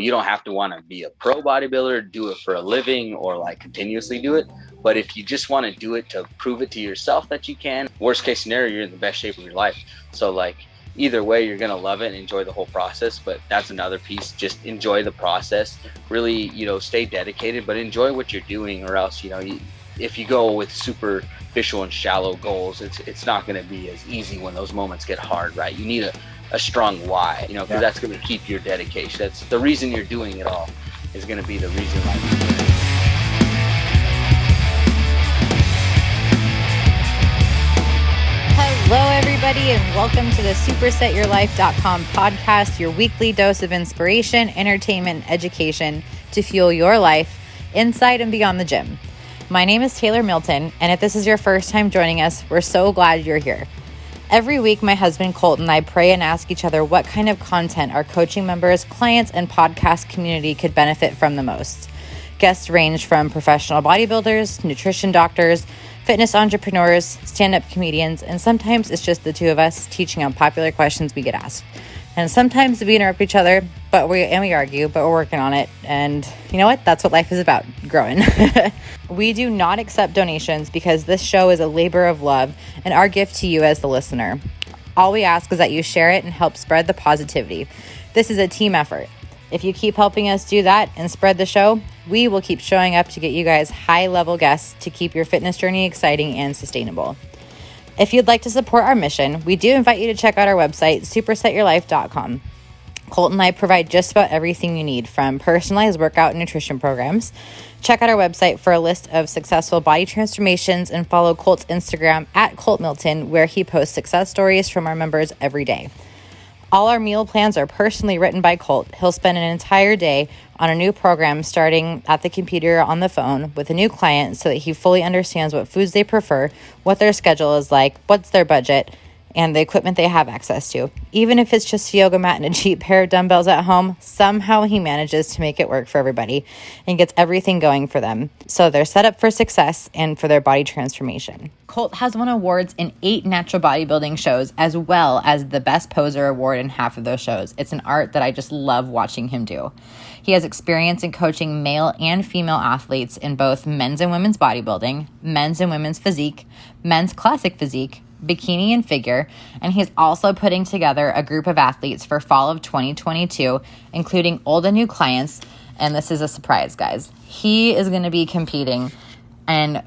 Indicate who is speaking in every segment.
Speaker 1: You don't have to want to be a pro bodybuilder, do it for a living, or like continuously do it. But if you just want to do it to prove it to yourself that you can, worst case scenario, you're in the best shape of your life. So like either way, you're going to love it and enjoy the whole process. But that's another piece. Just enjoy the process. Really, stay dedicated, but enjoy what you're doing, or else, if you go with superficial and shallow goals, it's not going to be as easy when those moments get hard, right? You need a strong why, because that's going to keep your dedication. That's the reason you're doing it all, is going to be the reason why you're doing it.
Speaker 2: Hello, everybody, and welcome to the SuperSetYourLife.com podcast, your weekly dose of inspiration, entertainment, and education to fuel your life inside and beyond the gym. My name is Taylor Milton, and if this is your first time joining us, we're so glad you're here. Every week, my husband Colt and I pray and ask each other what kind of content our coaching members, clients, and podcast community could benefit from the most. Guests range from professional bodybuilders, nutrition doctors, fitness entrepreneurs, stand-up comedians, and sometimes it's just the two of us teaching on popular questions we get asked. And sometimes we interrupt each other, but we argue, but we're working on it. And you know what? That's what life is about, growing. We do not accept donations because this show is a labor of love and our gift to you as the listener. All we ask is that you share it and help spread the positivity. This is a team effort. If you keep helping us do that and spread the show, we will keep showing up to get you guys high-level guests to keep your fitness journey exciting and sustainable. If you'd like to support our mission, we do invite you to check out our website, SuperSetYourLife.com. Colt and I provide just about everything you need, from personalized workout and nutrition programs. Check out our website for a list of successful body transformations and follow Colt's Instagram @ColtMilton, where he posts success stories from our members every day. All our meal plans are personally written by Colt. He'll spend an entire day on a new program starting at the computer on the phone with a new client so that he fully understands what foods they prefer, what their schedule is like, what's their budget, and the equipment they have access to. Even if it's just a yoga mat and a cheap pair of dumbbells at home, somehow he manages to make it work for everybody and gets everything going for them, so they're set up for success and for their body transformation. Colt has won awards in 8 natural bodybuilding shows, as well as the Best Poser award in half of those shows. It's an art that I just love watching him do. He has experience in coaching male and female athletes in both men's and women's bodybuilding, men's and women's physique, men's classic physique, bikini and figure, and he's also putting together a group of athletes for fall of 2022, including old and new clients, and this is a surprise, guys. He is going to be competing and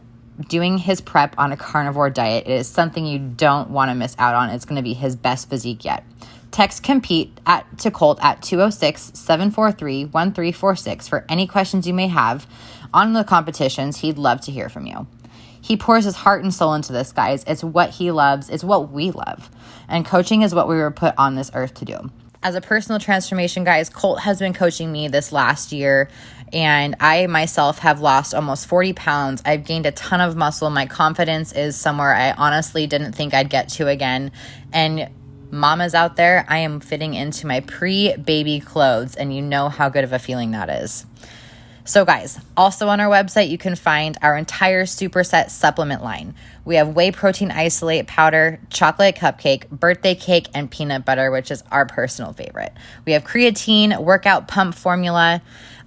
Speaker 2: doing his prep on a carnivore diet. It is something you don't want to miss out on. It's going to be his best physique yet. Text COMPETE to Colt at 206-743-1346 for any questions you may have on the competitions. He'd love to hear from you. He pours his heart and soul into this, guys. It's what he loves. It's what we love. And coaching is what we were put on this earth to do. As a personal transformation, guys, Colt has been coaching me this last year, and I myself have lost almost 40 pounds. I've gained a ton of muscle. My confidence is somewhere I honestly didn't think I'd get to again. And mamas out there, I am fitting into my pre-baby clothes, and you know how good of a feeling that is. So guys, also on our website, you can find our entire SuperSet supplement line. We have whey protein isolate powder, chocolate cupcake, birthday cake, and peanut butter, which is our personal favorite. We have creatine, workout pump formula.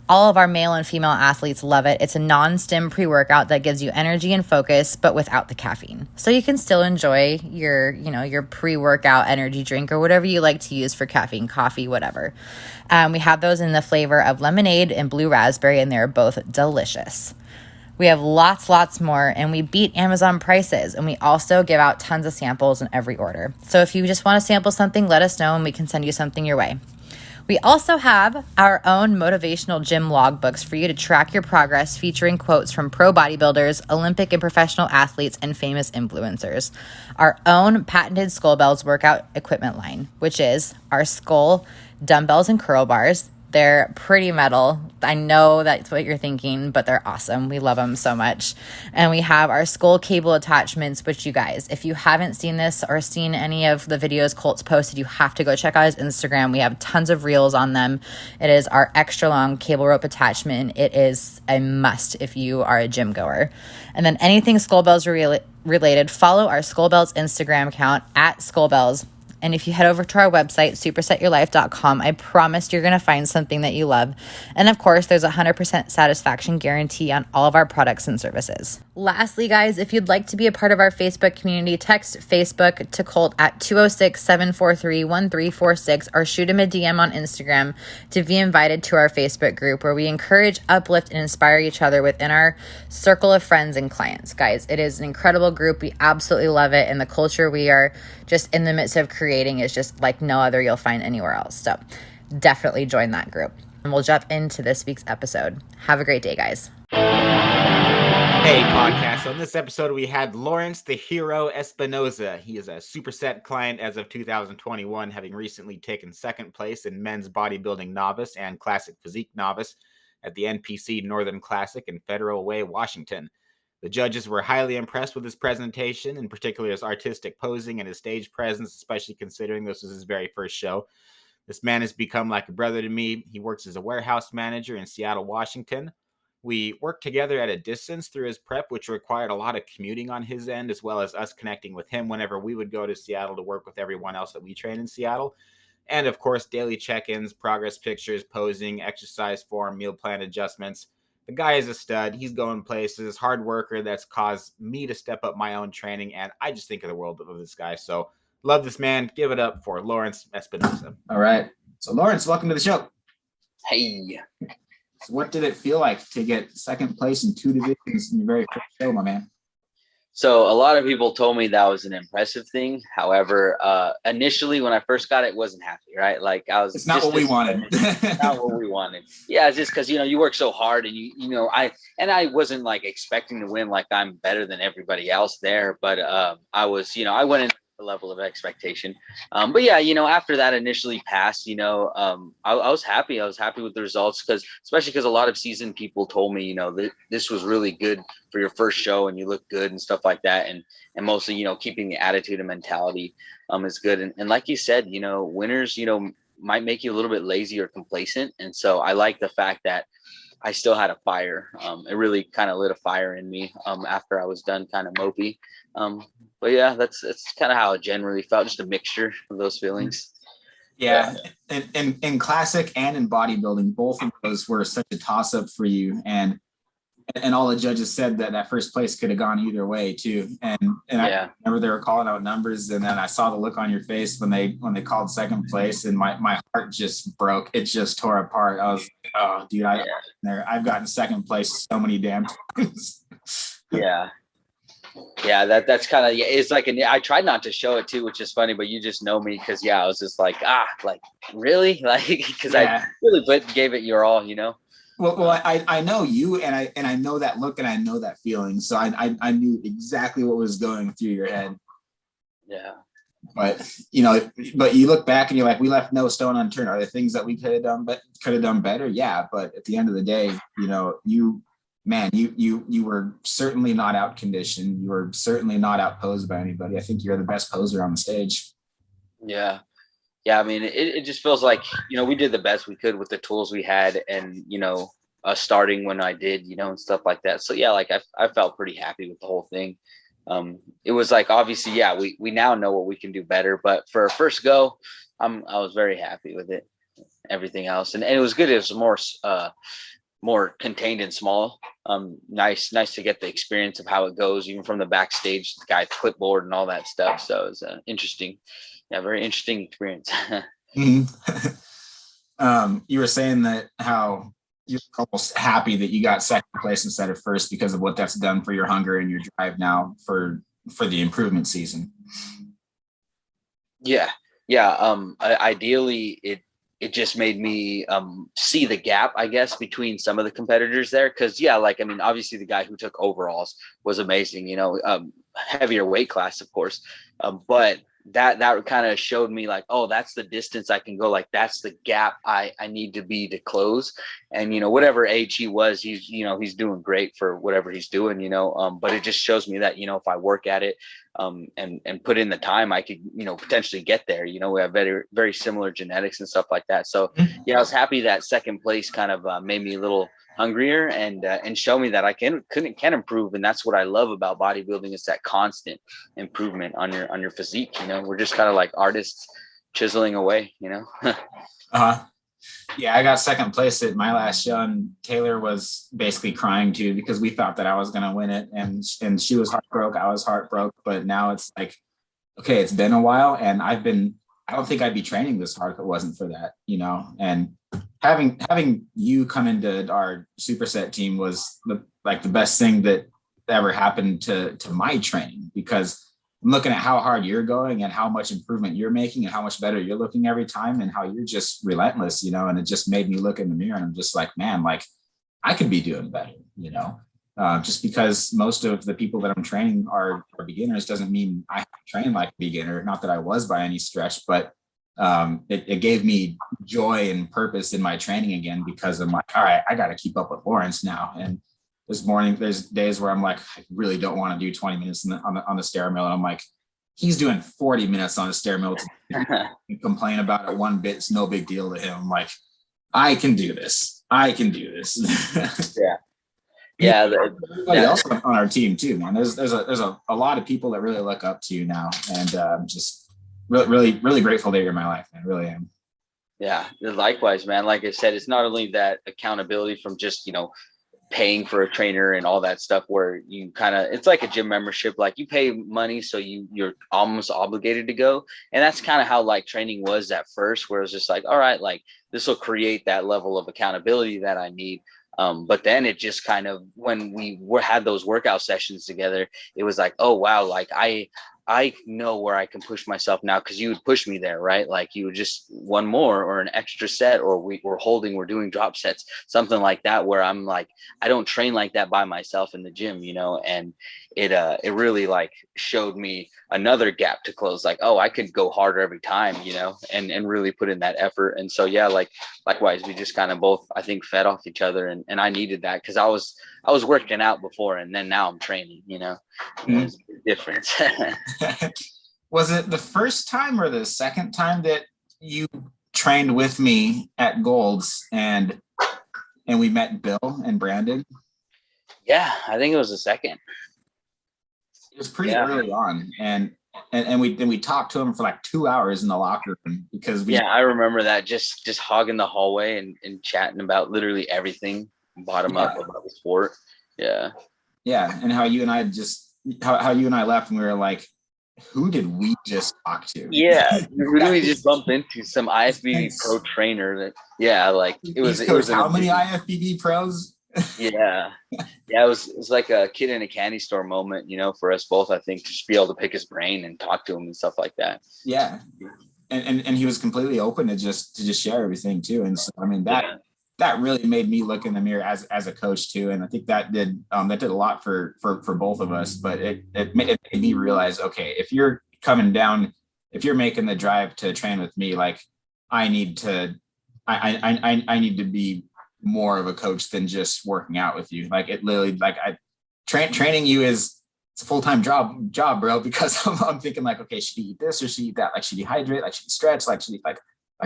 Speaker 2: All of our male and female athletes love it. It's a non-stim pre-workout that gives you energy and focus, but without the caffeine. So you can still enjoy your pre-workout energy drink or whatever you like to use for caffeine, coffee, whatever. We have those in the flavor of lemonade and blue raspberry, and they're both delicious. We have lots more, and we beat Amazon prices, and we also give out tons of samples in every order. So if you just want to sample something, let us know, and we can send you something your way. We also have our own motivational gym logbooks for you to track your progress, featuring quotes from pro bodybuilders, Olympic and professional athletes, and famous influencers. Our own patented Skullbellz workout equipment line, which is our Skull dumbbells and curl bars. They're pretty metal. I know that's what you're thinking, but they're awesome. We love them so much. And we have our Skull cable attachments, which you guys, if you haven't seen this or seen any of the videos Colt's posted, you have to go check out his Instagram. We have tons of reels on them. It is our extra long cable rope attachment. It is a must if you are a gym goer. And then anything Skullbellz related, follow our Skullbellz Instagram account @Skullbellz. And if you head over to our website, supersetyourlife.com, I promise you're going to find something that you love. And of course, there's a 100% satisfaction guarantee on all of our products and services. Lastly, guys, if you'd like to be a part of our Facebook community, text Facebook to Colt at 206-743-1346 or shoot him a DM on Instagram to be invited to our Facebook group where we encourage, uplift, and inspire each other within our circle of friends and clients. Guys, it is an incredible group. We absolutely love it. And the culture we are just in the midst of creating is just like no other you'll find anywhere else. So definitely join that group. And we'll jump into this week's episode. Have a great day, guys.
Speaker 3: Hey, podcast. So in this episode, we had Lawrence the Hero Espinoza. He is a SuperSet client as of 2021, having recently taken second place in men's bodybuilding novice and classic physique novice at the NPC Northern Classic in Federal Way, Washington. The judges were highly impressed with his presentation, in particular his artistic posing and his stage presence, especially considering this was his very first show. This man has become like a brother to me. He works as a warehouse manager in Seattle, Washington. We worked together at a distance through his prep, which required a lot of commuting on his end, as well as us connecting with him whenever we would go to Seattle to work with everyone else that we train in Seattle. And of course, daily check-ins, progress pictures, posing, exercise form, meal plan adjustments. The guy is a stud. He's going places, hard worker that's caused me to step up my own training. And I just think of the world of this guy. So love this man. Give it up for Lawrence Espinoza.
Speaker 4: All right. So Lawrence, welcome to the show.
Speaker 1: Hey.
Speaker 4: So what did it feel like to get second place in 2 divisions in your very first show, my man?
Speaker 1: So a lot of people told me that was an impressive thing. However, initially when I first got it, wasn't happy, right? Like I was.
Speaker 4: It's not what we wanted.
Speaker 1: Not what we wanted. Yeah, it's just because you work so hard, and I wasn't like expecting to win. Like I'm better than everybody else there, but I was. I went in the level of expectation. But yeah, after that initially passed, I was happy. I was happy with the results especially because a lot of seasoned people told me, that this was really good for your first show and you look good and stuff like that. And mostly, keeping the attitude and mentality is good. And like you said, winners, might make you a little bit lazy or complacent. And so I like the fact that I still had a fire. It really kind of lit a fire in me after I was done kind of mopey. But yeah, that's kind of how it generally felt, just a mixture of those feelings.
Speaker 4: Yeah. And in classic and in bodybuilding, both of those were such a toss up for you. And all the judges said that first place could have gone either way too. And yeah. I remember they were calling out numbers, and then I saw the look on your face when they called second place, and my heart just broke. It just tore apart. I was like, oh dude, I've gotten second place so many damn times.
Speaker 1: Yeah. Yeah, that's kind of, it's like, I tried not to show it too, which is funny, but you just know me because I was just like, really? Like, because I really gave it your all,
Speaker 4: Well, I know you, and I know that look, and I know that feeling. So I knew exactly what was going through your head.
Speaker 1: Yeah.
Speaker 4: But you look back and you're like, we left no stone unturned. Are there things that we could have done better? Yeah. But at the end of the day, you were certainly not out conditioned. You were certainly not outposed by anybody. I think you're the best poser on the stage.
Speaker 1: Yeah. Yeah, I mean, it just feels like, we did the best we could with the tools we had, and, starting when I did, and stuff like that. So, yeah, like I felt pretty happy with the whole thing. It was like, obviously, yeah, we now know what we can do better. But for a first go, I was very happy with it, everything else. And it was good. It was more contained and small. Nice to get the experience of how it goes, even from the backstage, the guy's clipboard and all that stuff. So it was interesting. Yeah, very interesting experience.
Speaker 4: Mm-hmm. You were saying that how you're almost happy that you got second place instead of first because of what that's done for your hunger and your drive now for the improvement season.
Speaker 1: Yeah. Ideally, it just made me see the gap, I guess, between some of the competitors there. Because obviously the guy who took overalls was amazing. Heavier weight class, of course, but that kind of showed me like, oh, that's the distance I can go. Like that's the gap I need to be to close. And whatever age he was, he's doing great for whatever he's doing. But it just shows me that if I work at it, and put in the time, I could, potentially get there. We have very, very similar genetics and stuff like that. So yeah, I was happy that second place kind of made me a little hungrier and show me that I can improve. And that's what I love about bodybuilding, is that constant improvement on your physique. We're just kind of like artists chiseling away,
Speaker 4: Uh-huh. Yeah, I got second place at my last show, and Taylor was basically crying too, because we thought that I was going to win it, and she was heartbroken. I was heartbroken, but now it's like, okay, it's been a while, and I don't think I'd be training this hard if it wasn't for that, and having you come into our SuperSet team was the best thing that ever happened to my training, because I'm looking at how hard you're going and how much improvement you're making and how much better you're looking every time, and how you're just relentless, and it just made me look in the mirror, and I'm just like, man, like I could be doing better, just because most of the people that I'm training are beginners doesn't mean I train like a beginner. Not that I was by any stretch, but it gave me joy and purpose in my training again, because I'm like, all right, I got to keep up with Lawrence now. And this morning, there's days where I'm like, I really don't want to do 20 minutes on the stair mill. And I'm like, he's doing 40 minutes on the stair mill to complain about it one bit. It's no big deal to him. I'm like, I can do this.
Speaker 1: Yeah. Yeah.
Speaker 4: Everybody else on our team too, man. There's a lot of people that really look up to you now. And I'm just really, really grateful that you're in my life, man. I really am.
Speaker 1: Yeah. Likewise, man. Like I said, it's not only that accountability from just, paying for a trainer and all that stuff, where you it's like a gym membership, like you pay money, so you're almost obligated to go. And that's kind of how like training was at first, where it's just like, all right, like this will create that level of accountability that I need. But then it just kind of, when we had those workout sessions together, it was like, oh wow, like I know where I can push myself now, because you would push me there, right? Like you would just one more or an extra set, or we're doing drop sets, something like that, where I'm like, I don't train like that by myself in the gym, and it really like showed me another gap to close, like, oh, I could go harder every time, and really put in that effort. And so, yeah, like likewise, we just kind of both, I think, fed off each other, and I needed that, because I was working out before, and then now I'm training, There's a big difference.
Speaker 4: Was it the first time or the second time that you trained with me at Gold's and we met Bill and Brandon?
Speaker 1: Yeah, I think it was the second.
Speaker 4: It was pretty early on, and we talked to him for like 2 hours in the locker room, because
Speaker 1: I remember that, just hogging the hallway and chatting about literally everything bottom up about the sport. Yeah,
Speaker 4: and how you and I how you and I left, and we were like, who did we just talk to?
Speaker 1: Yeah, who did we just bump into? Some IFBB pro trainer that, like it was
Speaker 4: how many IFBB pros?
Speaker 1: Yeah, it was like a kid in a candy store moment, for us both, I think, to just be able to pick his brain and talk to him and stuff like that.
Speaker 4: Yeah, and he was completely open to just share everything too. And so, I mean, that really made me look in the mirror as a coach too. And I think that did a lot for both of us. But it made me realize, okay, if you're coming down, if you're making the drive to train with me, like I need to be more of a coach than just working out with you. Like it literally, like training you it's a full-time job, bro, because I'm thinking like, okay, should he eat this or should he eat that? Like, should he hydrate? Like, should he stretch? Like, should he like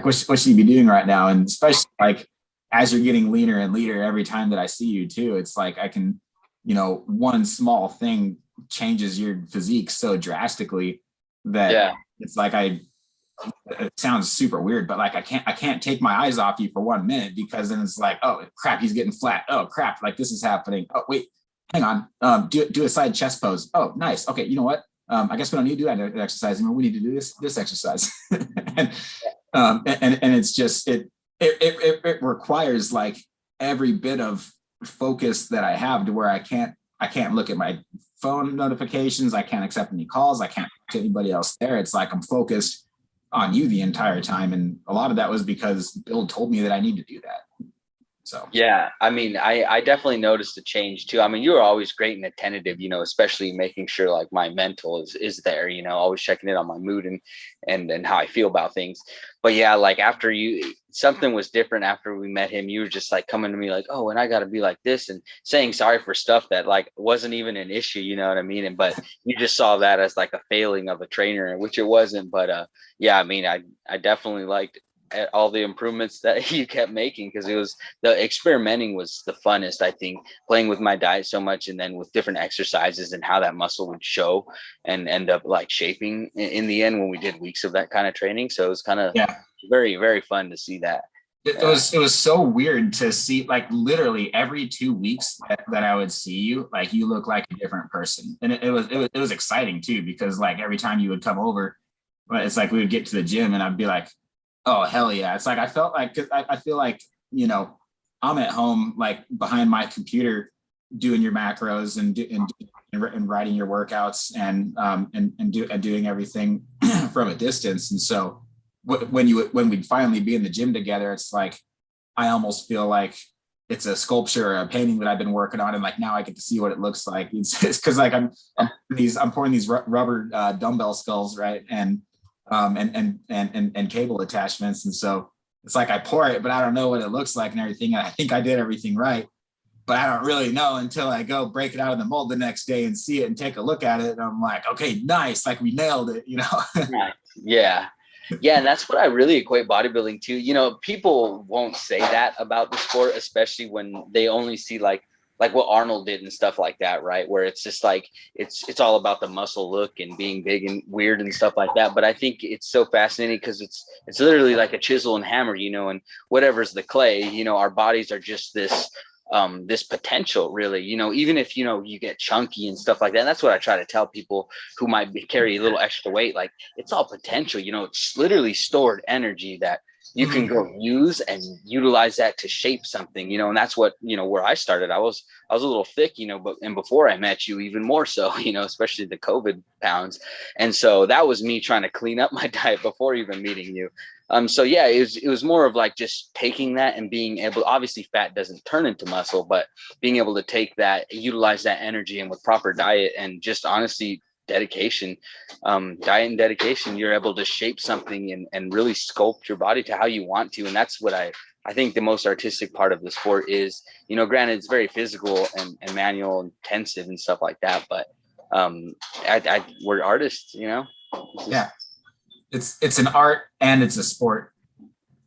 Speaker 4: what should he be doing right now? And especially like, as you're getting leaner and leaner every time that I see you too, it's like I can, one small thing changes your physique so drastically that it's like it sounds super weird, but like I can't take my eyes off you for 1 minute, because then it's like, oh crap, he's getting flat. Oh crap, like this is happening. Oh wait, hang on. Do a side chest pose. Oh nice. Okay, you know what? I guess we don't need to do that exercise anymore. We need to do this exercise. and it's just it requires like every bit of focus that I have, to where I can't look at my phone notifications. I can't accept any calls. I can't talk to anybody else there. It's like I'm focused on you the entire time. And a lot of that was because Bill told me that I need to do that. So
Speaker 1: yeah, I mean, I definitely noticed a change too. I mean, you were always great and attentive, especially making sure like my mental is there, always checking in on my mood and how I feel about things. But yeah, like after something was different after we met him. You were just like coming to me like, oh, and I got to be like this, and saying sorry for stuff that like wasn't even an issue, you know what I mean? But you just saw that as like a failing of a trainer, which it wasn't. But yeah, I mean, I definitely liked at all the improvements that you kept making, because the experimenting was the funnest. I think playing with my diet so much, and then with different exercises and how that muscle would show and end up like shaping in the end when we did weeks of that kind of training. So it was kind of very, very fun to see that.
Speaker 4: It was so weird to see, like literally every 2 weeks that I would see you, like you look like a different person. And it was exciting too, because like every time you would come over, it's like we would get to the gym and I'd be like, oh, hell yeah. It's like, I felt like, I feel like, I'm at home, like behind my computer doing your macros and writing your workouts and doing everything from a distance. And so when we'd finally be in the gym together, it's like, I almost feel like it's a sculpture or a painting that I've been working on. And like, now I get to see what it looks like. It's cause like I'm pouring these rubber dumbbell skulls, right. And cable attachments. And so it's like I pour it, but I don't know what it looks like and everything. I think I did everything right, but I don't really know until I go break it out of the mold the next day and see it and take a look at it. And I'm like, okay, nice. Like we nailed it,
Speaker 1: Yeah. Yeah. And that's what I really equate bodybuilding to. People won't say that about the sport, especially when they only see like what Arnold did and stuff like that, right? Where it's just like, it's all about the muscle look and being big and weird and stuff like that. But I think it's so fascinating because it's literally like a chisel and hammer, and whatever's the clay, our bodies are just this potential, really, even if, you get chunky and stuff like that. And that's what I try to tell people who might carry a little extra weight. Like, it's all potential, it's literally stored energy that you can go use and utilize that to shape something, and that's what, where I started. I was a little thick, and before I met you, even more so, especially the COVID pounds. And so that was me trying to clean up my diet before even meeting you. So yeah, it was more of like just taking that and being able, obviously fat doesn't turn into muscle, but being able to take that, utilize that energy, and with proper diet and just honestly dedication, diet and dedication, you're able to shape something and really sculpt your body to how you want to. And that's what I think the most artistic part of the sport is. Granted, it's very physical and manual intensive and stuff like that, but we're artists,
Speaker 4: Yeah, it's an art and it's a sport.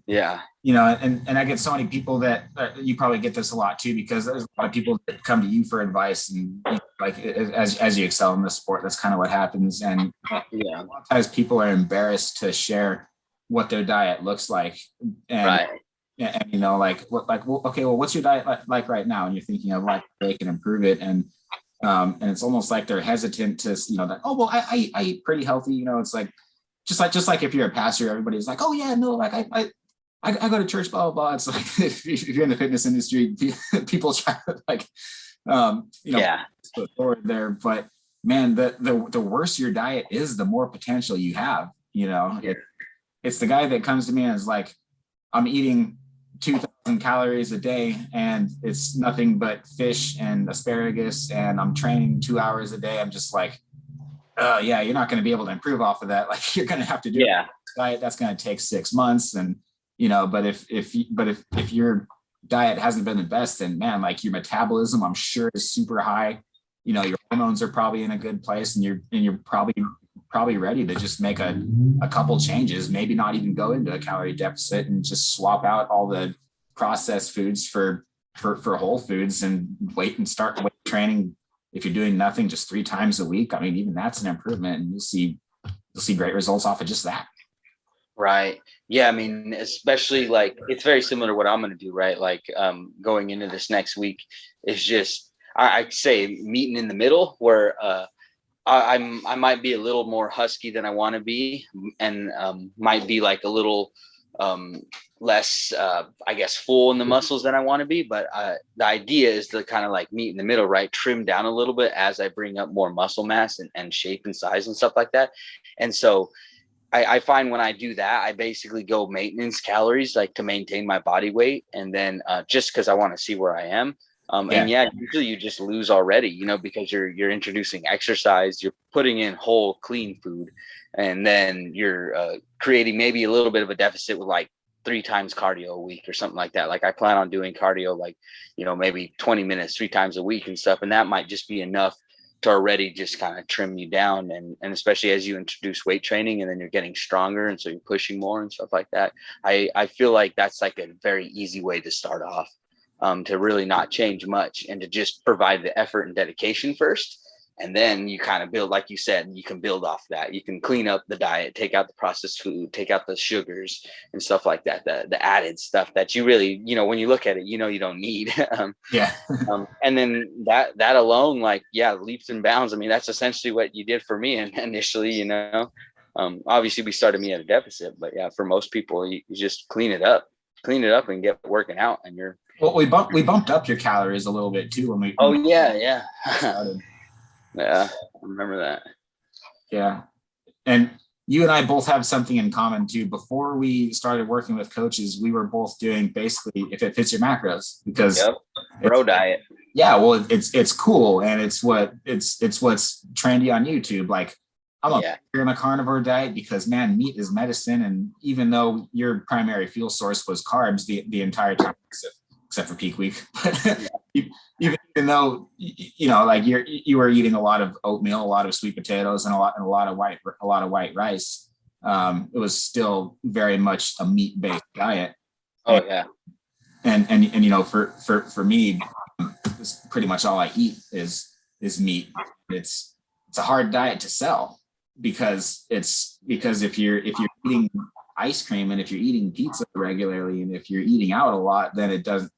Speaker 1: Yeah.
Speaker 4: And I get so many people that you probably get this a lot too, because there's a lot of people that come to you for advice, and like as you excel in the sport, that's kind of what happens. And a lot of times people are embarrassed to share what their diet looks like. And,
Speaker 1: right.
Speaker 4: And well, what's your diet like right now? And you're thinking of like they can improve it, and it's almost like they're hesitant to that. Oh well, I eat pretty healthy. It's like just like if you're a pastor, everybody's like, oh yeah, no, like I go to church, blah, blah, blah. It's like, if you're in the fitness industry, people try to like, put forward there. But man, the worse your diet is, the more potential you have, It's the guy that comes to me and is like, I'm eating 2,000 calories a day and it's nothing but fish and asparagus, and I'm training 2 hours a day. I'm just like, yeah, you're not going to be able to improve off of that. Like, you're going to have to do a diet that's going to take 6 months. And but if your diet hasn't been the best, then man, like your metabolism, I'm sure, is super high. Your hormones are probably in a good place, and you're probably ready to just make a couple changes, maybe not even go into a calorie deficit, and just swap out all the processed foods for whole foods, and start weight training. If you're doing nothing, just 3 times a week, I mean, even that's an improvement, and you'll see great results off of just that.
Speaker 1: Right. Yeah. I mean, especially like, it's very similar to what I'm going to do, right? Like, going into this next week is just, I say meeting in the middle, where, I might be a little more husky than I want to be, and, might be like a little, less, I guess, full in the muscles than I want to be. But, the idea is to kind of like meet in the middle, right? Trim down a little bit as I bring up more muscle mass and shape and size and stuff like that. And so, I find when I do that, I basically go maintenance calories, like to maintain my body weight. And then just because I want to see where I am. And usually you just lose already, you know, because you're introducing exercise, you're putting in whole clean food, and then you're creating maybe a little bit of a deficit with like 3 times cardio a week or something like that. Like I plan on doing cardio, like, you know, maybe 20 minutes, 3 times a week and stuff. And that might just be enough to already just kind of trim you down. And especially as you introduce weight training and then you're getting stronger. And so you're pushing more and stuff like that. I feel like that's like a very easy way to start off, to really not change much and to just provide the effort and dedication first. And then you kind of build, like you said, you can build off that. You can clean up the diet, take out the processed food, take out the sugars and stuff like that, the added stuff that you really, you know, when you look at it, you know, you don't need. And then that alone, like, leaps and bounds. I mean, that's essentially what you did for me initially, you know. Obviously we started me at a deficit, but for most people, you just clean it up and get working out, and you're.
Speaker 4: Well, we bumped up your calories a little bit too when we.
Speaker 1: Oh yeah. Started. Yeah, I remember that.
Speaker 4: Yeah. And you and I both have something in common too. Before we started working with coaches, we were both doing basically if it fits your macros, because
Speaker 1: bro diet.
Speaker 4: Yeah, well, it's cool, and it's what's trendy on YouTube. Like I'm a carnivore diet because, man, meat is medicine. And even though your primary fuel source was carbs the entire time, except for peak week, even though, you know, like you were eating a lot of oatmeal, a lot of sweet potatoes, and a lot of white rice, it was still very much a meat based diet. And you know, for me, it's pretty much all I eat is meat. It's a hard diet to sell because if you're eating ice cream and if you're eating pizza regularly and if you're eating out a lot, then it doesn't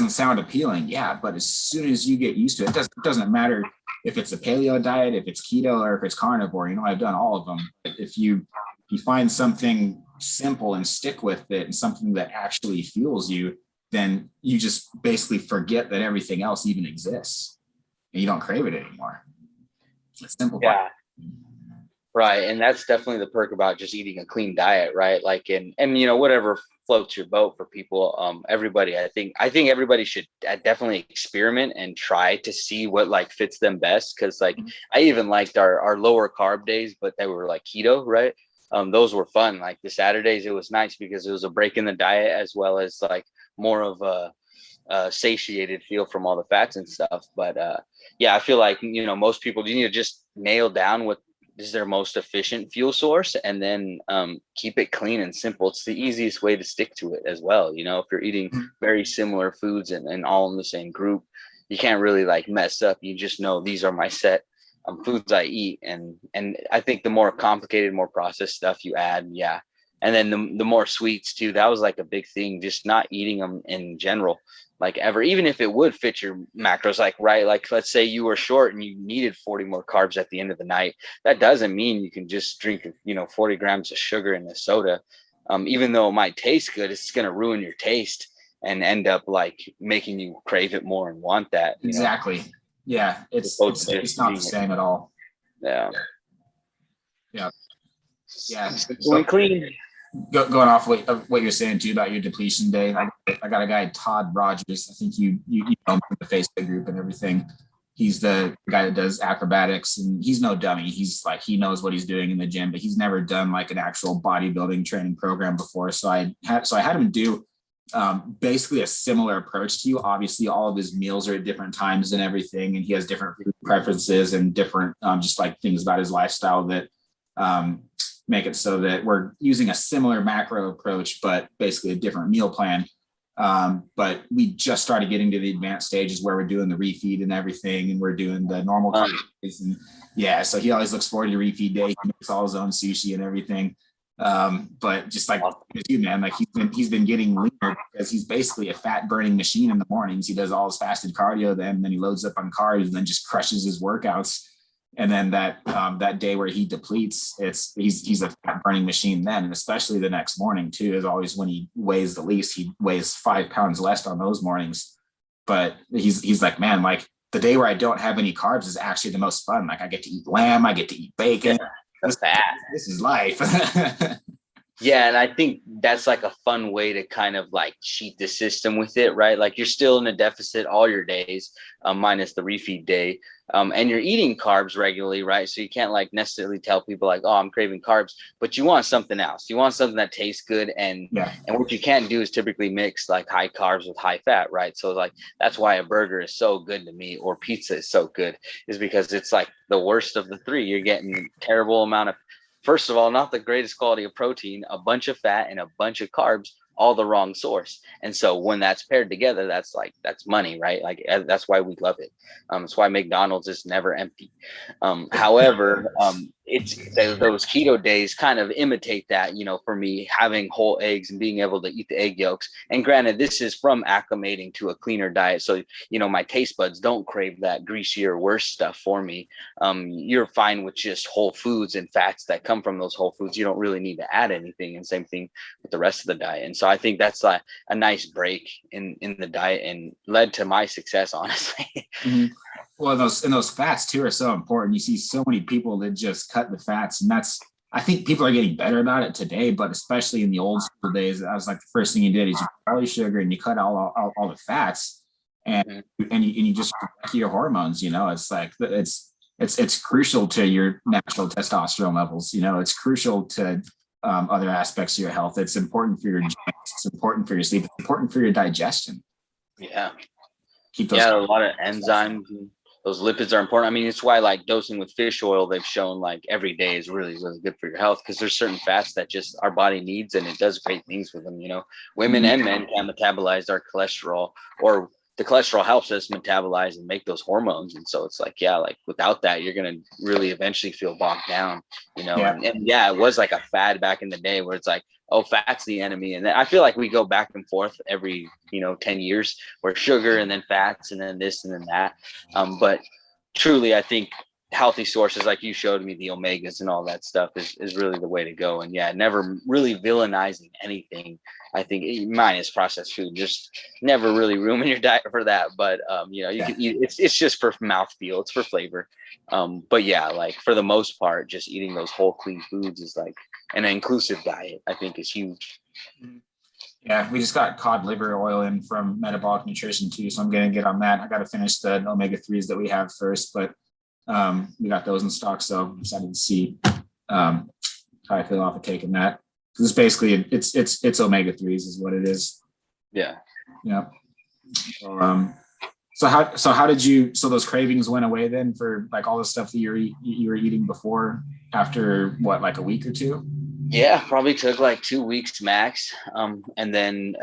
Speaker 4: sound appealing. Yeah, but as soon as you get used to it, it doesn't matter if it's a paleo diet, if it's keto, or if it's carnivore. You know, I've done all of them. If you find something simple and stick with it, and something that actually fuels you, then you just basically forget that everything else even exists, and you don't crave it anymore. It's simple.
Speaker 1: Yeah. Right. And that's definitely the perk about just eating a clean diet, right? Like, and you know, whatever floats your boat for people, everybody, I think everybody should definitely experiment and try to see what like fits them best. Cause like, I even liked our lower carb days, but they were like keto, right? Those were fun. Like the Saturdays, it was nice because it was a break in the diet, as well as like more of a satiated feel from all the fats and stuff. But I feel like, you know, most people, you need to just nail down what is their most efficient fuel source, and then keep it clean and simple. It's the easiest way to stick to it as well. You know, if you're eating very similar foods and all in the same group, you can't really like mess up. You just know these are my set foods I eat. And I think the more complicated, more processed stuff you add, and then the more sweets too. That was like a big thing, just not eating them in general, like ever, even if it would fit your macros, like, right. Like, let's say you were short and you needed 40 more carbs at the end of the night. That doesn't mean you can just drink, 40 grams of sugar in a soda. Even though it might taste good, it's going to ruin your taste and end up like making you crave it more and want that.
Speaker 4: Exactly. Yeah. It's not the same at all.
Speaker 1: Yeah.
Speaker 4: So clean. Going off what you're saying too about your depletion day, I got a guy, Todd Rogers. I think you know him from the Facebook group and everything. He's the guy that does acrobatics, and he's no dummy. He's like, he knows what he's doing in the gym, but he's never done like an actual bodybuilding training program before. So I had him do basically a similar approach to you. Obviously, all of his meals are at different times and everything, and he has different food preferences and different just like things about his lifestyle that make it so that we're using a similar macro approach, but basically a different meal plan. But we just started getting to the advanced stages where we're doing the refeed and everything, and we're doing the normal calories. And so he always looks forward to refeed day. He makes all his own sushi and everything. But just like you, man, like he's been getting leaner because he's basically a fat burning machine in the mornings. He does all his fasted cardio then, and then he loads up on carbs and then just crushes his workouts. And then that day where he depletes, he's a fat burning machine then, and especially the next morning too is always when he weighs the least. He weighs 5 pounds less on those mornings, but he's like, man, like the day where I don't have any carbs is actually the most fun. Like I get to eat lamb, I get to eat bacon, This is life.
Speaker 1: Yeah, and I think that's like a fun way to kind of like cheat the system with it, right? Like you're still in a deficit all your days, minus the refeed day, and you're eating carbs regularly, right? So you can't like necessarily tell people like, oh, I'm craving carbs, but you want something else. You want something that tastes good, and what you can't do is typically mix like high carbs with high fat, right? So like that's why a burger is so good to me, or pizza is so good, is because it's like the worst of the three. You're getting terrible amount of, first of all, not the greatest quality of protein, a bunch of fat and a bunch of carbs, all the wrong source. And so when that's paired together, that's money, right? Like that's why we love it. That's why McDonald's is never empty. However, it's those keto days kind of imitate that, for me, having whole eggs and being able to eat the egg yolks. And granted, this is from acclimating to a cleaner diet. So, my taste buds don't crave that greasier, worse stuff for me. You're fine with just whole foods and fats that come from those whole foods. You don't really need to add anything, and same thing with the rest of the diet. And so I think that's like a nice break in the diet and led to my success, honestly.
Speaker 4: Mm-hmm. Well, those fats too are so important. You see so many people that just cut the fats, and I think people are getting better about it today, but especially in the old school days, that was like the first thing you did is you cut all your sugar and you cut all the fats, and you just wreck your hormones. It's like it's crucial to your natural testosterone levels. It's crucial to other aspects of your health. It's important for your joints. It's important for your sleep. It's important for your digestion.
Speaker 1: Yeah.
Speaker 4: Keep those.
Speaker 1: Yeah, a lot of enzymes. Those lipids are important. I mean, it's why like dosing with fish oil, they've shown like every day is really, really good for your health, because there's certain fats that just our body needs, and it does great things with them. Women and men can metabolize our cholesterol, or the cholesterol helps us metabolize and make those hormones. And so it's like, yeah, like without that, you're going to really eventually feel bogged down, And it was like a fad back in the day where it's like, oh, fat's the enemy. And then I feel like we go back and forth every, 10 years, where sugar and then fats and then this and then that. But truly, I think healthy sources like you showed me, the omegas and all that stuff is really the way to go. And yeah, never really villainizing anything. I think minus processed food, just never really ruin your diet for that. But you can eat, it's just for mouthfeel, it's for flavor. But yeah, like for the most part, just eating those whole clean foods is like an inclusive diet, I think, is huge.
Speaker 4: Yeah, we just got cod liver oil in from Metabolic Nutrition too, so I'm gonna get on that. I got to finish the omega-3s that we have first, but we got those in stock, so I'm excited to see how I feel off of taking that. Because it's basically it's omega-3s is what it is.
Speaker 1: Yeah.
Speaker 4: Yeah. So how did you? So those cravings went away then for like all the stuff that you were eating before, after what, like a week or two?
Speaker 1: Yeah, probably took like 2 weeks max. And then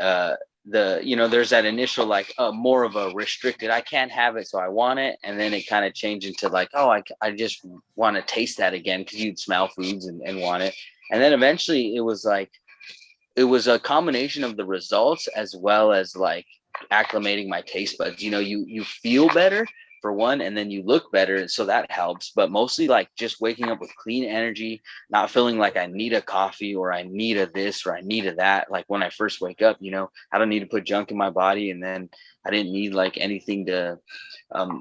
Speaker 1: there's that initial like more of a restricted, I can't have it, so I want it. And then it kind of changed into like, oh, I just want to taste that again, because you'd smell foods and want it. And then eventually it was a combination of the results as well as like acclimating my taste buds. You feel better for one, and then you look better, so that helps. But mostly like just waking up with clean energy, not feeling like I need a coffee or I need a this or I need a that. Like when I first wake up, I don't need to put junk in my body, and then I didn't need like anything to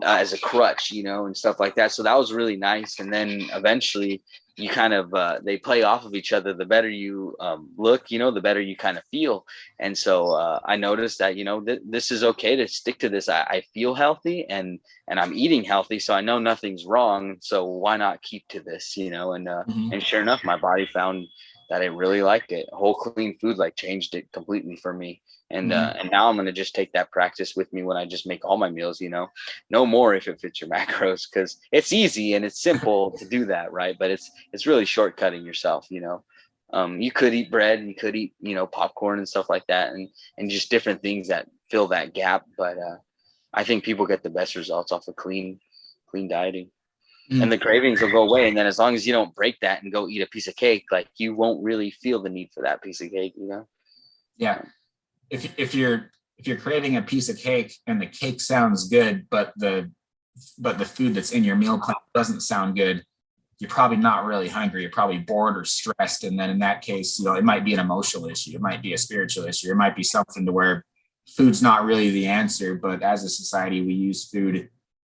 Speaker 1: as a crutch, and stuff like that. So that was really nice. And then eventually you kind of they play off of each other. The better you look, the better you kind of feel. And so I noticed that this is okay to stick to this. I feel healthy and I'm eating healthy, so I know nothing's wrong. So why not keep to this? And sure enough, my body found that it really liked it. Whole clean food like changed it completely for me. And now I'm going to just take that practice with me when I just make all my meals, no more if it fits your macros, because it's easy and it's simple to do that. Right. But it's really shortcutting yourself. You could eat bread, you could eat, popcorn and stuff like that, and just different things that fill that gap. But I think people get the best results off of clean dieting. And the cravings will go away. And then as long as you don't break that and go eat a piece of cake, like you won't really feel the need for that piece of cake,
Speaker 4: Yeah. If you're craving a piece of cake and the cake sounds good, but the food that's in your meal plan doesn't sound good, you're probably not really hungry. You're probably bored or stressed. And then in that case, it might be an emotional issue. It might be a spiritual issue. It might be something to where food's not really the answer. But as a society, we use food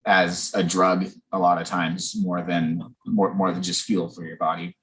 Speaker 4: as a drug a lot of times, more than just fuel for your body.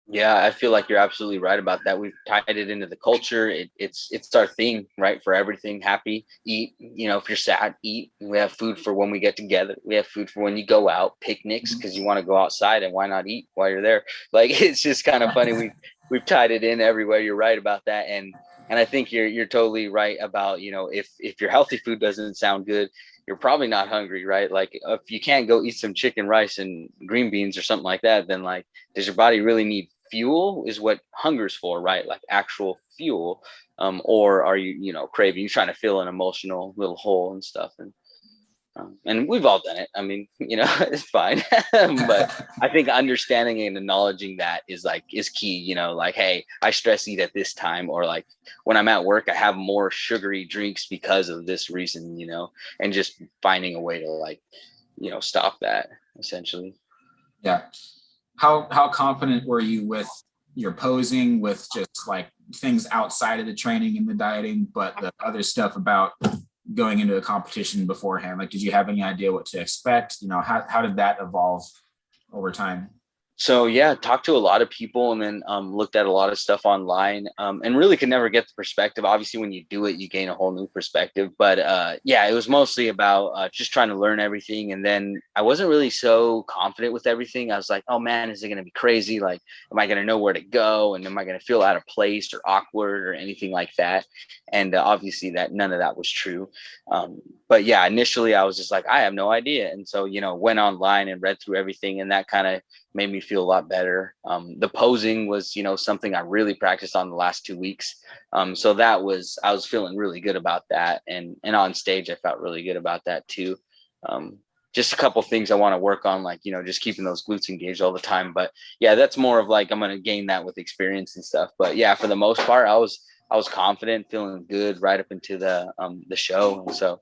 Speaker 1: Yeah, I feel like you're absolutely right about that. We've tied it into the culture. It's our thing, right? For everything, happy, eat. You know, if you're sad, eat. We have food for when we get together. We have food for when you go out, picnics, because you want to go outside, and why not eat while you're there? Like, it's just kind of funny. We've tied it in everywhere. You're right about that, and I think you're totally right about, you know, if your healthy food doesn't sound good, you're probably not hungry, right? Like, if you can't go eat some chicken, rice, and green beans or something like that, then like, does your body really need fuel? Is what hunger's for, right? Like actual fuel. Or are you, you know, craving, you're trying to fill an emotional little hole and stuff. And we've all done it. I mean, you know, it's fine. But I think understanding and acknowledging that is key, you know, like, hey, I stress eat at this time, or like when I'm at work, I have more sugary drinks because of this reason, you know, and just finding a way to, like, you know, stop that essentially.
Speaker 4: Yeah. How confident were you with your posing, with just like things outside of the training and the dieting, but the other stuff about going into a competition beforehand? Like, did you have any idea what to expect? You know, how did that evolve over time?
Speaker 1: So yeah, talked to a lot of people, and then looked at a lot of stuff online, and really could never get the perspective. Obviously, when you do it, you gain a whole new perspective. But yeah, it was mostly about just trying to learn everything. And then I wasn't really so confident with everything. I was like, oh man, is it going to be crazy? Like, am I going to know where to go? And am I going to feel out of place or awkward or anything like that? And obviously that none of that was true. But yeah, initially I was just like, I have no idea. And so, you know, went online and read through everything, and that kind of made me feel a lot better. The posing was, you know, something I really practiced on the last 2 weeks. So I was feeling really good about that. And on stage, I felt really good about that too. Just a couple things I want to work on, like, you know, just keeping those glutes engaged all the time. But yeah, that's more of like, I'm going to gain that with experience and stuff. But yeah, for the most part, I was confident, feeling good right up into the show. And so,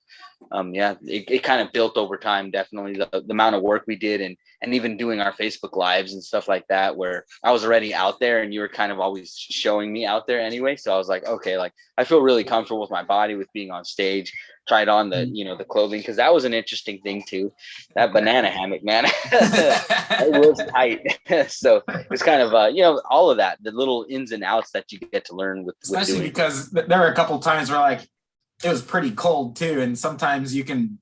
Speaker 1: yeah, it kind of built over time. Definitely the amount of work we did, and even doing our Facebook lives and stuff like that, where I was already out there and you were kind of always showing me out there anyway. So I was like, okay, like I feel really comfortable with my body, with being on stage. Tried on the, you know, the clothing, because that was an interesting thing too. That banana hammock, man, it was tight. So it's kind of you know, all of that, the little ins and outs that you get to learn with
Speaker 4: especially because there were a couple times where like it was pretty cold too, and sometimes you can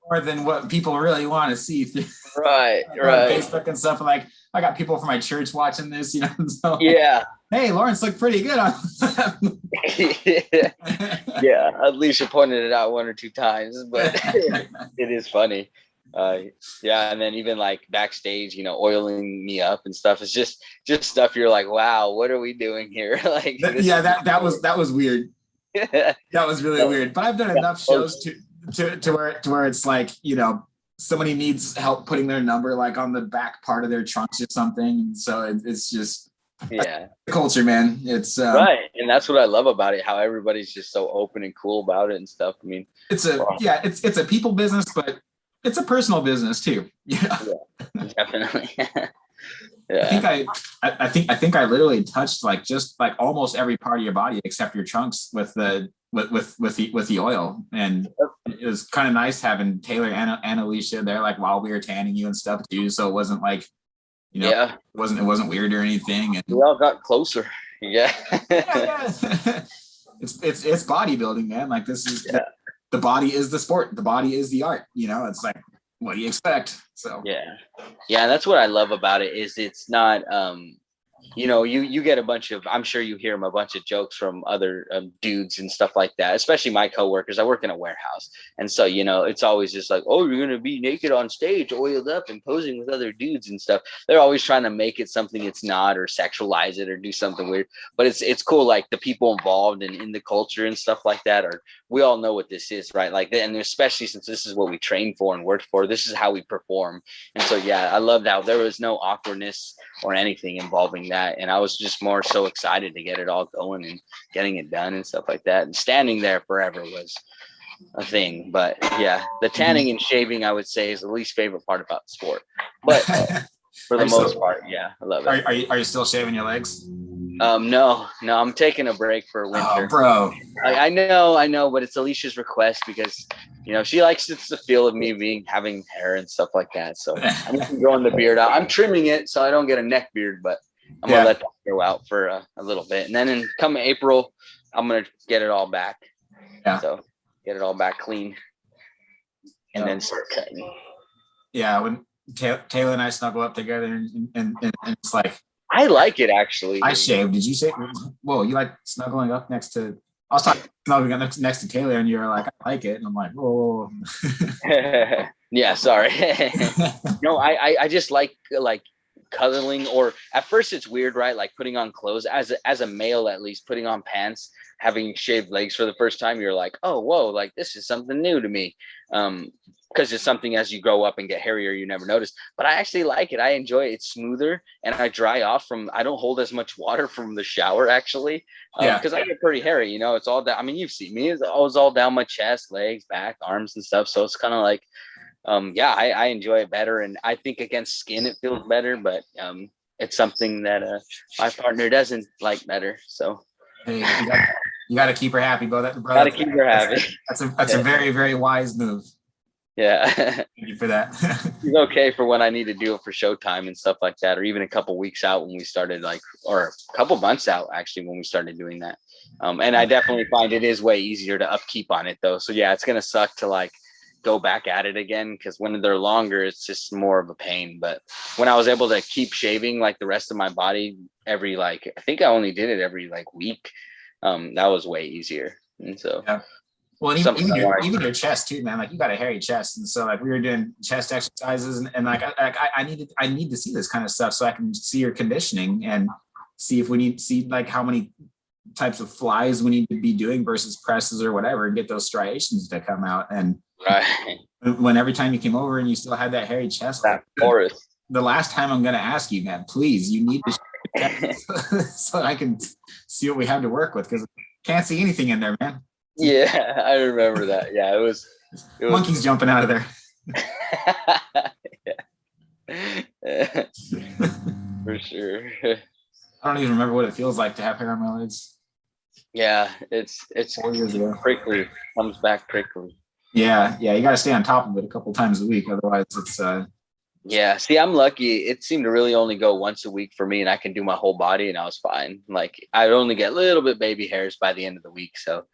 Speaker 4: more than what people really want to see through
Speaker 1: right
Speaker 4: Facebook and stuff. Like, I got people from my church watching this, you know. So
Speaker 1: yeah.
Speaker 4: Hey, Lawrence looked pretty good on
Speaker 1: yeah, Alicia pointed it out 1 or 2 times, but it is funny. Yeah, and then even like backstage, you know, oiling me up and stuff. It's just stuff you're like, wow, what are we doing here? Like,
Speaker 4: yeah, that was weird. That was really weird. But I've done enough shows to where it's like, you know, somebody needs help putting their number like on the back part of their trunks or something, and so it's just culture, man. It's
Speaker 1: right, and that's what I love about it, how everybody's just so open and cool about it and stuff. I mean,
Speaker 4: it's a people business, but it's a personal business too. Yeah,
Speaker 1: definitely.
Speaker 4: Yeah. I think I literally touched like just like almost every part of your body except your trunks with the oil, and it was kind of nice having Taylor and Alicia there like while we were tanning you and stuff too. So it wasn't like, you know, it wasn't weird or anything. And
Speaker 1: we all got closer. Yeah.
Speaker 4: It's bodybuilding, man. Like, this is the body is the sport. The body is the art. You know, it's like, what do you expect? So
Speaker 1: yeah, that's what I love about it, is it's not you know, you get a bunch of, I'm sure you hear them, a bunch of jokes from other dudes and stuff like that, especially my coworkers. I work in a warehouse, and so, you know, it's always just like, oh, you're gonna be naked on stage, oiled up and posing with other dudes and stuff. They're always trying to make it something it's not, or sexualize it, or do something weird. But it's cool, like the people involved in the culture and stuff like that, or we all know what this is, right? Like, and especially since this is what we train for and work for, this is how we perform. And so yeah, I loved how there was no awkwardness or anything involving that. And I was just more so excited to get it all going and getting it done and stuff like that. And standing there forever was a thing. But yeah, the tanning and shaving, I would say, is the least favorite part about the sport. But For the most part, yeah, I love it.
Speaker 4: Are you still shaving your legs?
Speaker 1: No, I'm taking a break for winter.
Speaker 4: Oh, bro.
Speaker 1: I know, but it's Alicia's request because she likes the feel of me having hair and stuff like that. So I'm growing the beard out. I'm trimming it so I don't get a neck beard, but I'm gonna let that grow out for a little bit, and then come April, I'm gonna get it all back. Yeah. So get it all back clean, and then start cutting.
Speaker 4: Yeah, when Taylor and I snuggle up together, and it's like.
Speaker 1: I like it actually.
Speaker 4: I shave. Did you say? Whoa, you like snuggling up next to? I was talking snuggling up next to Taylor, and you were like, "I like it," and I'm like, "Whoa."
Speaker 1: Yeah, sorry. No, I just like cuddling. Or at first it's weird, right? Like putting on clothes as a male, at least putting on pants, having shaved legs for the first time. You're like, oh, whoa, like this is something new to me. Because it's something as you grow up and get hairier, you never notice. But I actually like it. I enjoy it. It's smoother, and I dry off I don't hold as much water from the shower, actually. Because I get pretty hairy, it's all down. I mean, you've seen me. It's always all down my chest, legs, back, arms, and stuff. So it's kind of like, I enjoy it better. And I think against skin, it feels better. But it's something that my partner doesn't like better. So.
Speaker 4: Hey, you got to keep her happy, bro.
Speaker 1: Got to keep her happy.
Speaker 4: That's a very, very wise move.
Speaker 1: Yeah.
Speaker 4: Thank you for that.
Speaker 1: It's okay for when I need to do it for showtime and stuff like that, or even a couple weeks out when we started, or a couple months out actually when we started doing that. And I definitely find it is way easier to upkeep on it though. So yeah, it's gonna suck to go back at it again, because when they're longer, it's just more of a pain. But when I was able to keep shaving the rest of my body every I think I only did it every week, that was way easier. And so
Speaker 4: yeah. Well, even your chest too, man. You got a hairy chest, and so we were doing chest exercises, and I need to see this kind of stuff so I can see your conditioning and see if we need to see how many types of flies we need to be doing versus presses or whatever, and get those striations to come out. And when every time you came over and you still had that hairy chest, the last time I'm going to ask you, man, please, you need to so I can see what we have to work with, because I can't see anything in there, man.
Speaker 1: Yeah, I remember that. Yeah, it was
Speaker 4: monkeys jumping out of there.
Speaker 1: Yeah. For sure.
Speaker 4: I don't even remember what it feels like to have hair on my legs.
Speaker 1: Yeah, it's
Speaker 4: 4 years ago.
Speaker 1: Prickly. Comes back prickly.
Speaker 4: Yeah, you got to stay on top of it a couple times a week, otherwise it's
Speaker 1: Yeah, see, I'm lucky. It seemed to really only go once a week for me, and I can do my whole body, and I was fine. I'd only get a little bit baby hairs by the end of the week. So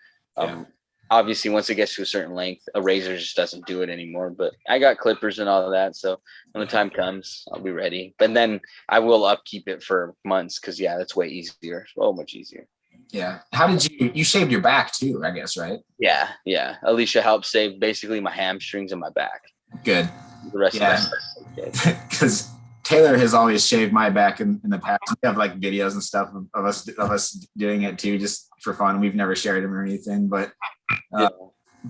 Speaker 1: obviously once it gets to a certain length, a razor just doesn't do it anymore. But I got clippers and all of that, so when the time comes, I'll be ready. But then I will upkeep it for months, because that's way easier. So much easier.
Speaker 4: Yeah. How did you shaved your back too, I guess, right?
Speaker 1: Yeah. Alicia helped save basically my hamstrings and my back.
Speaker 4: Good.
Speaker 1: The rest of that.
Speaker 4: Because Taylor has always shaved my back in the past. We have videos and stuff of us doing it too, just for fun. We've never shared them or anything, but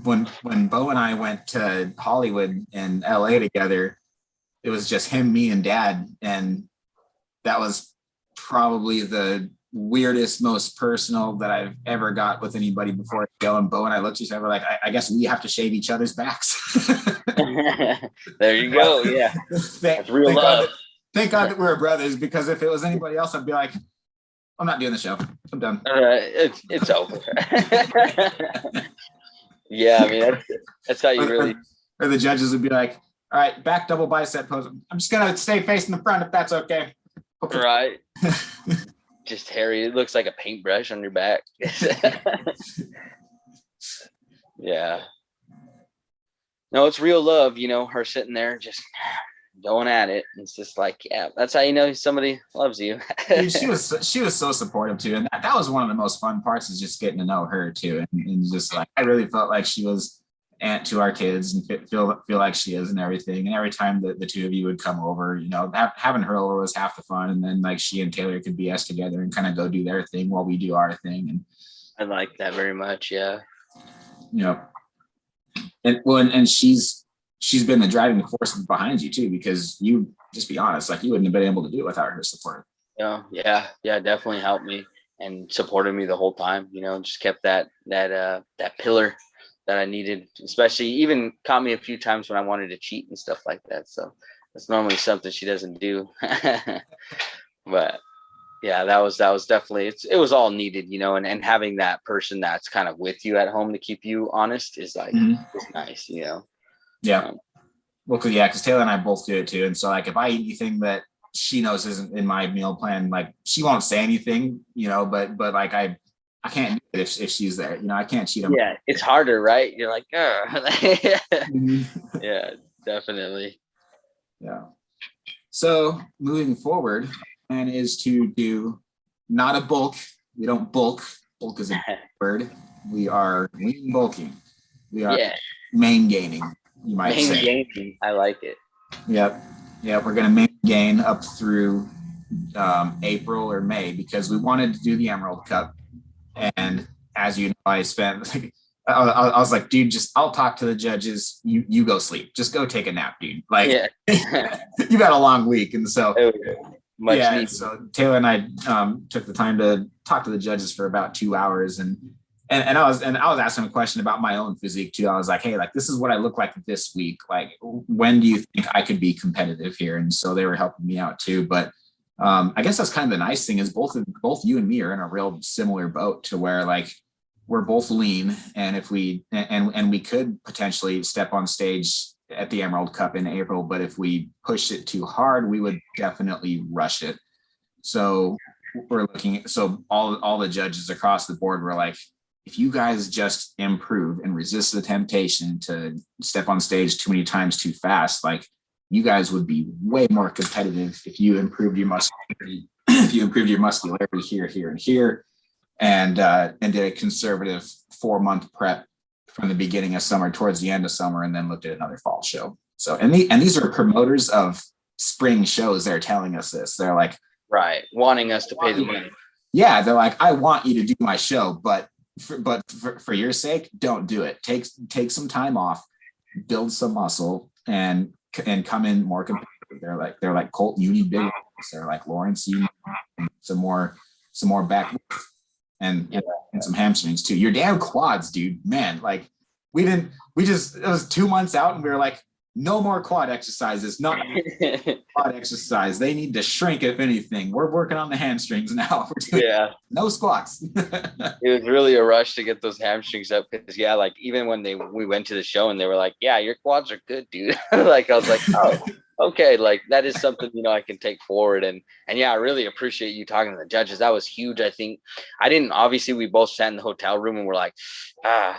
Speaker 4: when Bo and I went to Hollywood and LA together, it was just him, me, and Dad, and that was probably the weirdest, most personal that I've ever got with anybody before. And Bo and I looked at each other like, I guess we have to shave each other's backs.
Speaker 1: There you go. Yeah. That's real love.
Speaker 4: Thank God that we're brothers, because if it was anybody else, I'd be like, I'm not doing the show. I'm done.
Speaker 1: It's over. Yeah, I mean, that's how you really.
Speaker 4: Or the judges would be like, all right, back double bicep pose. I'm just going to stay facing the front if that's okay.
Speaker 1: Right. Just hairy. It looks like a paintbrush on your back. Yeah. No, it's real love, her sitting there just going at it. It's just that's how you know somebody loves you.
Speaker 4: Dude, she was so supportive too, and that was one of the most fun parts, is just getting to know her too, and just I really felt like she was aunt to our kids, and feel like she is and everything. And every time the two of you would come over, having her over was half the fun, and then she and Taylor could BS together and kind of go do their thing while we do our thing. And
Speaker 1: I like that very much. Yeah.
Speaker 4: And she's been the driving force behind you too, because you, just be honest, you wouldn't have been able to do it without her support.
Speaker 1: Yeah, definitely helped me and supported me the whole time. Just kept that pillar that I needed, especially even caught me a few times when I wanted to cheat and stuff like that. So That's normally something she doesn't do. But yeah, that was definitely, it was all needed, you know, and having that person that's kind of with you at home to keep you honest is like, is nice, you know?
Speaker 4: Yeah. Well, because Taylor and I both do it too. And so like, if I eat anything that she knows isn't in my meal plan, like she won't say anything, you know, but like I can't do it if she's there, you know, I can't cheat on.
Speaker 1: Yeah. It's harder, right? You're like, yeah, definitely.
Speaker 4: Yeah. So moving forward, plan is to do not a bulk. We don't bulk. Bulk is a word. We are lean bulking. We are main gaining, you might say.
Speaker 1: Main gaining. I like it.
Speaker 4: Yep. Yeah, we're going to main gain up through April or May because we wanted to do the Emerald Cup. And as you know, I spent like, I was like, dude, I'll talk to the judges. You go sleep. Just go take a nap, dude. Like, you've had a long week. And so, so Taylor and I took the time to talk to the judges for about 2 hours. And I was asking a question about my own physique too. I was like, hey, like, this is what I look like this week. Like, when do you think I could be competitive here? And so they were helping me out too. But I guess that's kind of the nice thing is both you and me are in a real similar boat to where like, we're both lean, and if we we could potentially step on stage at the Emerald Cup in April, but if we push it too hard, we would definitely rush it. So we're looking. So all the judges across the board were like, if you guys just improve and resist the temptation to step on stage too many times too fast, like you guys would be way more competitive if you improved your muscularity, here, and here. And did a conservative 4-month prep from the beginning of summer towards the end of summer, and then looked at another fall show. So, and these are promoters of spring shows. They're telling us this. They're like,
Speaker 1: wanting us to pay the money.
Speaker 4: Yeah, they're like, I want you to do my show, but for your sake, don't do it. Take some time off, build some muscle, and come in more competitive. They're like Colton, you need big ones. They're like Lawrence, you need some more back. And some hamstrings too. Your damn quads, dude, man. Like it was 2 months out and we were like, no more quad exercises, not quad exercise. They need to shrink, if anything. We're working on the hamstrings now. We're doing no squats.
Speaker 1: It was really a rush to get those hamstrings up because like even when we went to the show and they were like, yeah, your quads are good, dude. Like I was like, oh, okay, like that is something, you know, I can take forward. And yeah, I really appreciate you talking to the judges. That was huge. I think obviously we both sat in the hotel room and we're like,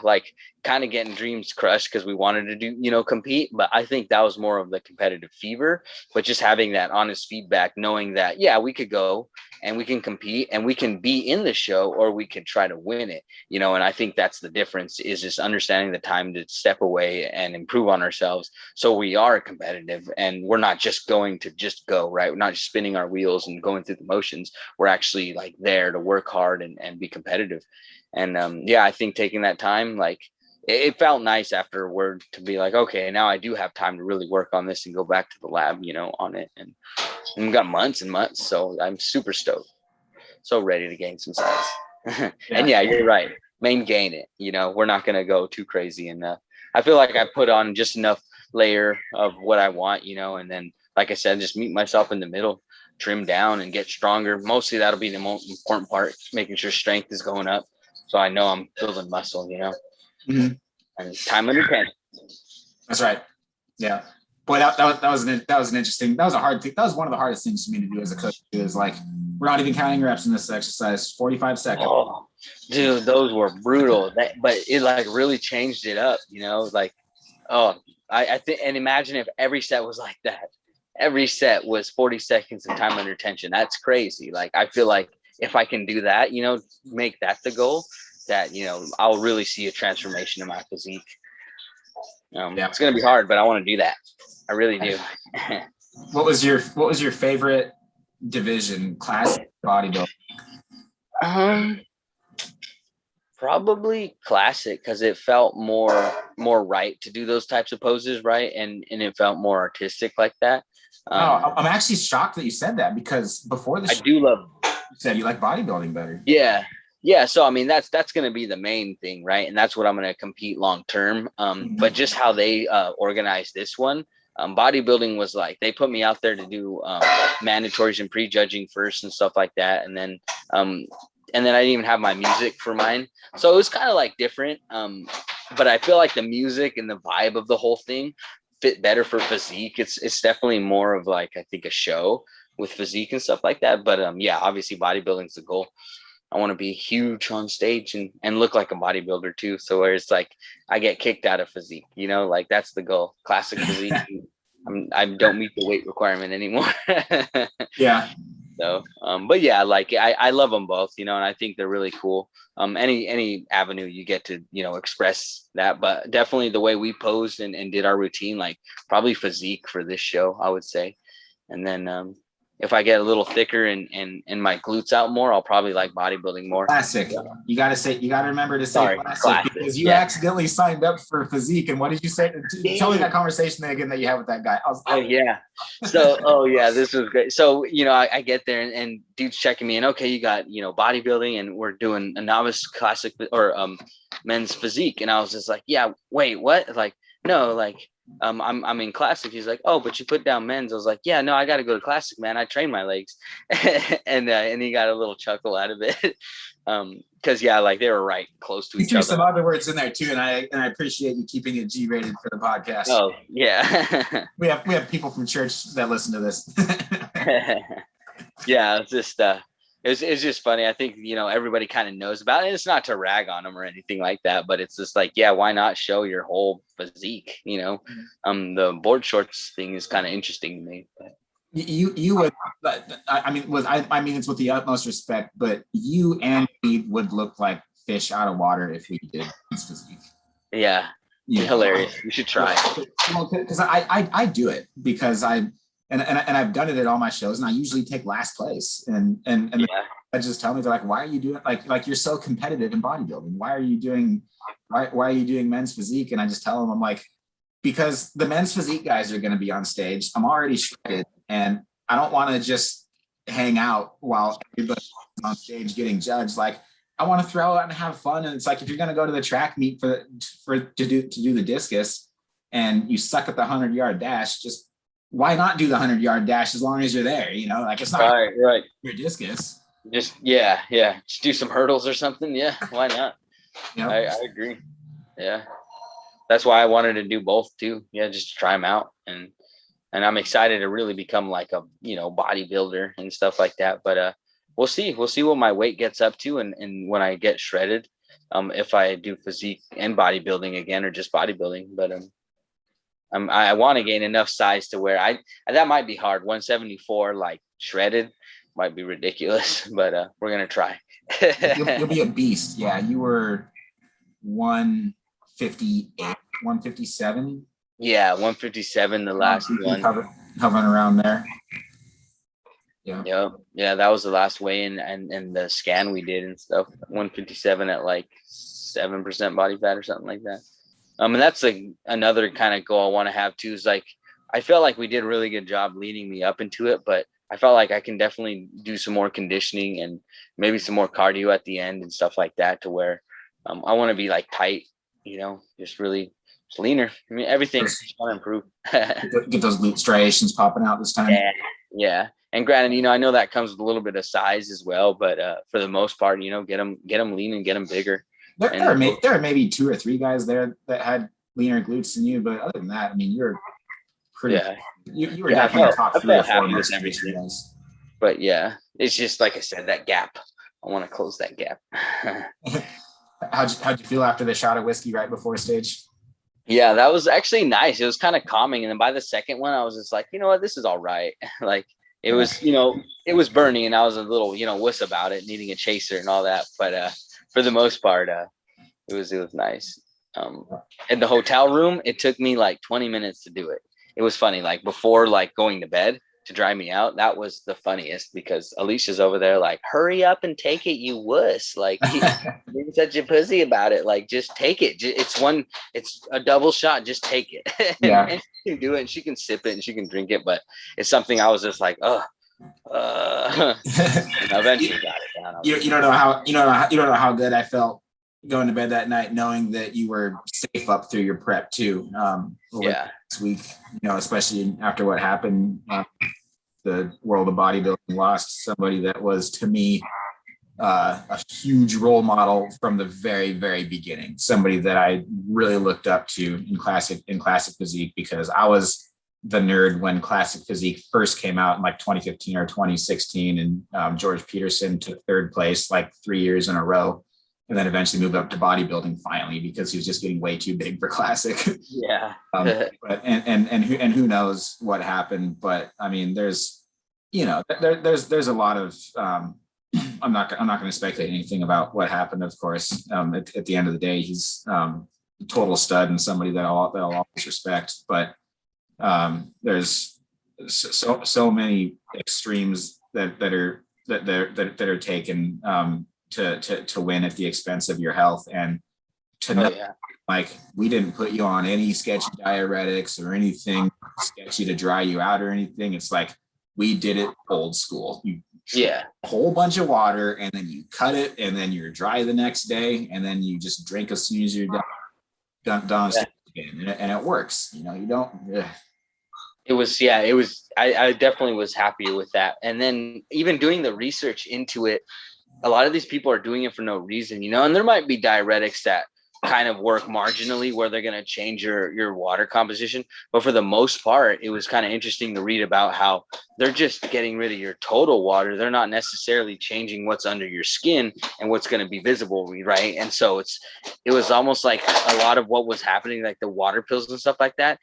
Speaker 1: like kind of getting dreams crushed because we wanted to do, you know, compete. But I think that was more of the competitive fever, but just having that honest feedback, knowing that, yeah, we could go and we can compete and we can be in the show or we could try to win it, you know. And I think that's the difference, is just understanding the time to step away and improve on ourselves. So we are competitive and we're not just going to just go, right? We're not just spinning our wheels and going through the motions. We're actually like there to work hard and be competitive. And I think taking that time, like it felt nice afterward to be like, okay, now I do have time to really work on this and go back to the lab, you know, on it. And we've got months and months. So I'm super stoked. So ready to gain some size. And yeah, you're right. Main gain it. You know, we're not going to go too crazy. And I feel like I put on just enough layer of what I want, you know, and then, like I said, just meet myself in the middle, trim down and get stronger. Mostly that'll be the most important part, making sure strength is going up. So I know I'm building muscle, you know. Mm-hmm. And time under 10.
Speaker 4: That's right. Yeah. Boy, that was an interesting. That was a hard thing. That was one of the hardest things for me to do as a coach. Is like, we're not even counting reps in this exercise. 45 seconds.
Speaker 1: Oh, dude, those were brutal. But it like really changed it up. You know, like, I think, and imagine if every set was like that. Every set was 40 seconds of time under tension. That's crazy. Like, I feel like if I can do that, you know, make that the goal, that, you know, I'll really see a transformation in my physique. It's going to be hard, but I want to do that. I really do.
Speaker 4: What was your favorite division, classic bodybuilding?
Speaker 1: Probably classic, because it felt more right to do those types of poses, right? And it felt more artistic like that.
Speaker 4: I'm actually shocked that you said that, because before the show,
Speaker 1: I do love.
Speaker 4: You said you like bodybuilding better.
Speaker 1: Yeah. So I mean, that's going to be the main thing, right? And that's what I'm going to compete long term. But just how they organized this one, Bodybuilding was like, they put me out there to do mandatories and prejudging first and stuff like that. And then I didn't even have my music for mine. So it was kind of like different. But I feel like the music and the vibe of the whole thing fit better for physique. It's definitely more of like, I think, a show with physique and stuff like that. But yeah, obviously bodybuilding's the goal. I want to be huge on stage and look like a bodybuilder too. So where it's like I get kicked out of physique, you know, like that's the goal. Classic physique. I don't meet the weight requirement anymore.
Speaker 4: Yeah.
Speaker 1: So, but yeah, like I love them both, you know, and I think they're really cool. Any avenue you get to, you know, express that, but definitely the way we posed and did our routine, like probably physique for this show, I would say. And then if I get a little thicker and my glutes out more, I'll probably like bodybuilding more.
Speaker 4: Classic. You got to remember to say classic because you accidentally signed up for physique. And what did you say? Tell me that conversation again that you had with that guy.
Speaker 1: This was great. So, you know, I get there and dude's checking me in. Okay, you got, you know, bodybuilding and we're doing a novice classic or men's physique. And I was just like, yeah, wait, what? Like, no, like, I'm in classic. He's like, oh, but you put down men's. I was like, yeah, no, I got to go to classic, man. I train my legs. and he got a little chuckle out of it. Cause yeah, like they were right close to each other.
Speaker 4: Some other words in there too. And I appreciate you keeping it G-rated for the podcast.
Speaker 1: Oh yeah.
Speaker 4: we have people from church that listen to this.
Speaker 1: Yeah. It's just, it's just funny. I think, you know, everybody kind of knows about it. It's not to rag on them or anything like that, but it's just like, yeah, why not show your whole physique? You know, the board shorts thing is kind of interesting to me. But.
Speaker 4: You would, I mean, it's with the utmost respect, but you and me would look like fish out of water if we did this physique.
Speaker 1: Yeah. Hilarious. You should try.
Speaker 4: Because I do it because and I've done it at all my shows, and I usually take last place. And I just tell me, they're like, why are you doing like you're so competitive in bodybuilding? Why are you doing men's physique? And I just tell them, I'm like, because the men's physique guys are going to be on stage. I'm already shredded, and I don't want to just hang out while everybody's on stage getting judged. Like, I want to throw out and have fun. And it's like, if you're going to go to the track meet to do the discus, and you suck at the 100-yard dash, just why not do the 100-yard dash as long as you're there? You know, like it's not
Speaker 1: right.
Speaker 4: Your discus.
Speaker 1: Just just do some hurdles or something. Yeah, why not? You know? I agree. Yeah, that's why I wanted to do both too. Yeah, just to try them out, and I'm excited to really become like a, you know, bodybuilder and stuff like that. But we'll see what my weight gets up to, and when I get shredded, if I do physique and bodybuilding again or just bodybuilding. But I want to gain enough size to where that might be hard. 174 like shredded might be ridiculous, but we're gonna try.
Speaker 4: You'll be a beast. Yeah, you were 158, 157.
Speaker 1: Yeah, 157 the last one.
Speaker 4: Hovering around there.
Speaker 1: Yeah, that was the last weigh-in and the scan we did and stuff. 157 at like 7% body fat or something like that. And that's another kind of goal I want to have too, is like, I felt like we did a really good job leading me up into it, but I felt like I can definitely do some more conditioning and maybe some more cardio at the end and stuff like that, to where I want to be like tight, you know, just really leaner. I mean, everything's trying to improve.
Speaker 4: Get those glute striations popping out this time.
Speaker 1: Yeah. And granted, you know, I know that comes with a little bit of size as well, but for the most part, you know, get them lean and get them bigger.
Speaker 4: There are maybe 2 or 3 guys there that had leaner glutes than you, but other than that, I mean, you're pretty. Yeah. You were definitely top 3 or 4 most guys.
Speaker 1: But yeah, it's just like I said, that gap. I want to close that gap.
Speaker 4: How'd you feel after the shot of whiskey right before stage?
Speaker 1: Yeah, that was actually nice. It was kind of calming, and then by the second one, I was just like, you know what, this is all right. Like, it was, you know, it was burning, and I was a little, you know, wuss about it, needing a chaser and all that. But for the most part, it was nice. In the hotel room, it took me like 20 minutes to do it. It was funny, like before like going to bed to dry me out. That was the funniest, because Alicia's over there like, hurry up and take it, you wuss. Like, you're such a pussy about it. Like, just take it. It's a double shot. Just take it.
Speaker 4: Yeah.
Speaker 1: And she can do it, and she can sip it, and she can drink it. But it's something I was just like, and I eventually got it down.
Speaker 4: You don't know how good I felt going to bed that night knowing that you were safe up through your prep too. This week, especially after what happened, the world of bodybuilding lost somebody that was, to me, a huge role model from the very, very beginning. Somebody that I really looked up to in classic physique, because I was the nerd when classic physique first came out in like 2015 or 2016, and George Peterson took third place like 3 years in a row, and then eventually moved up to bodybuilding finally because he was just getting way too big for classic.
Speaker 1: Yeah.
Speaker 4: But who knows what happened? But I mean, there's a lot of I'm not going to speculate anything about what happened. Of course, at the end of the day, he's a total stud and somebody that I'll always respect. But there's so many extremes that are taken to win at the expense of your health, and to know, like, we didn't put you on any sketchy diuretics or anything sketchy to dry you out or anything. It's like we did it old school. You a whole bunch of water, and then you cut it, and then you're dry the next day, and then you just drink as soon as you're done again, and it works. You don't.
Speaker 1: It was I definitely was happy with that. And then even doing the research into it, a lot of these people are doing it for no reason, and there might be diuretics that kind of work marginally where they're going to change your water composition. But for the most part, it was kind of interesting to read about how they're just getting rid of your total water. They're not necessarily changing what's under your skin and what's going to be visible, right? And so it was almost like a lot of what was happening, like the water pills and stuff like that,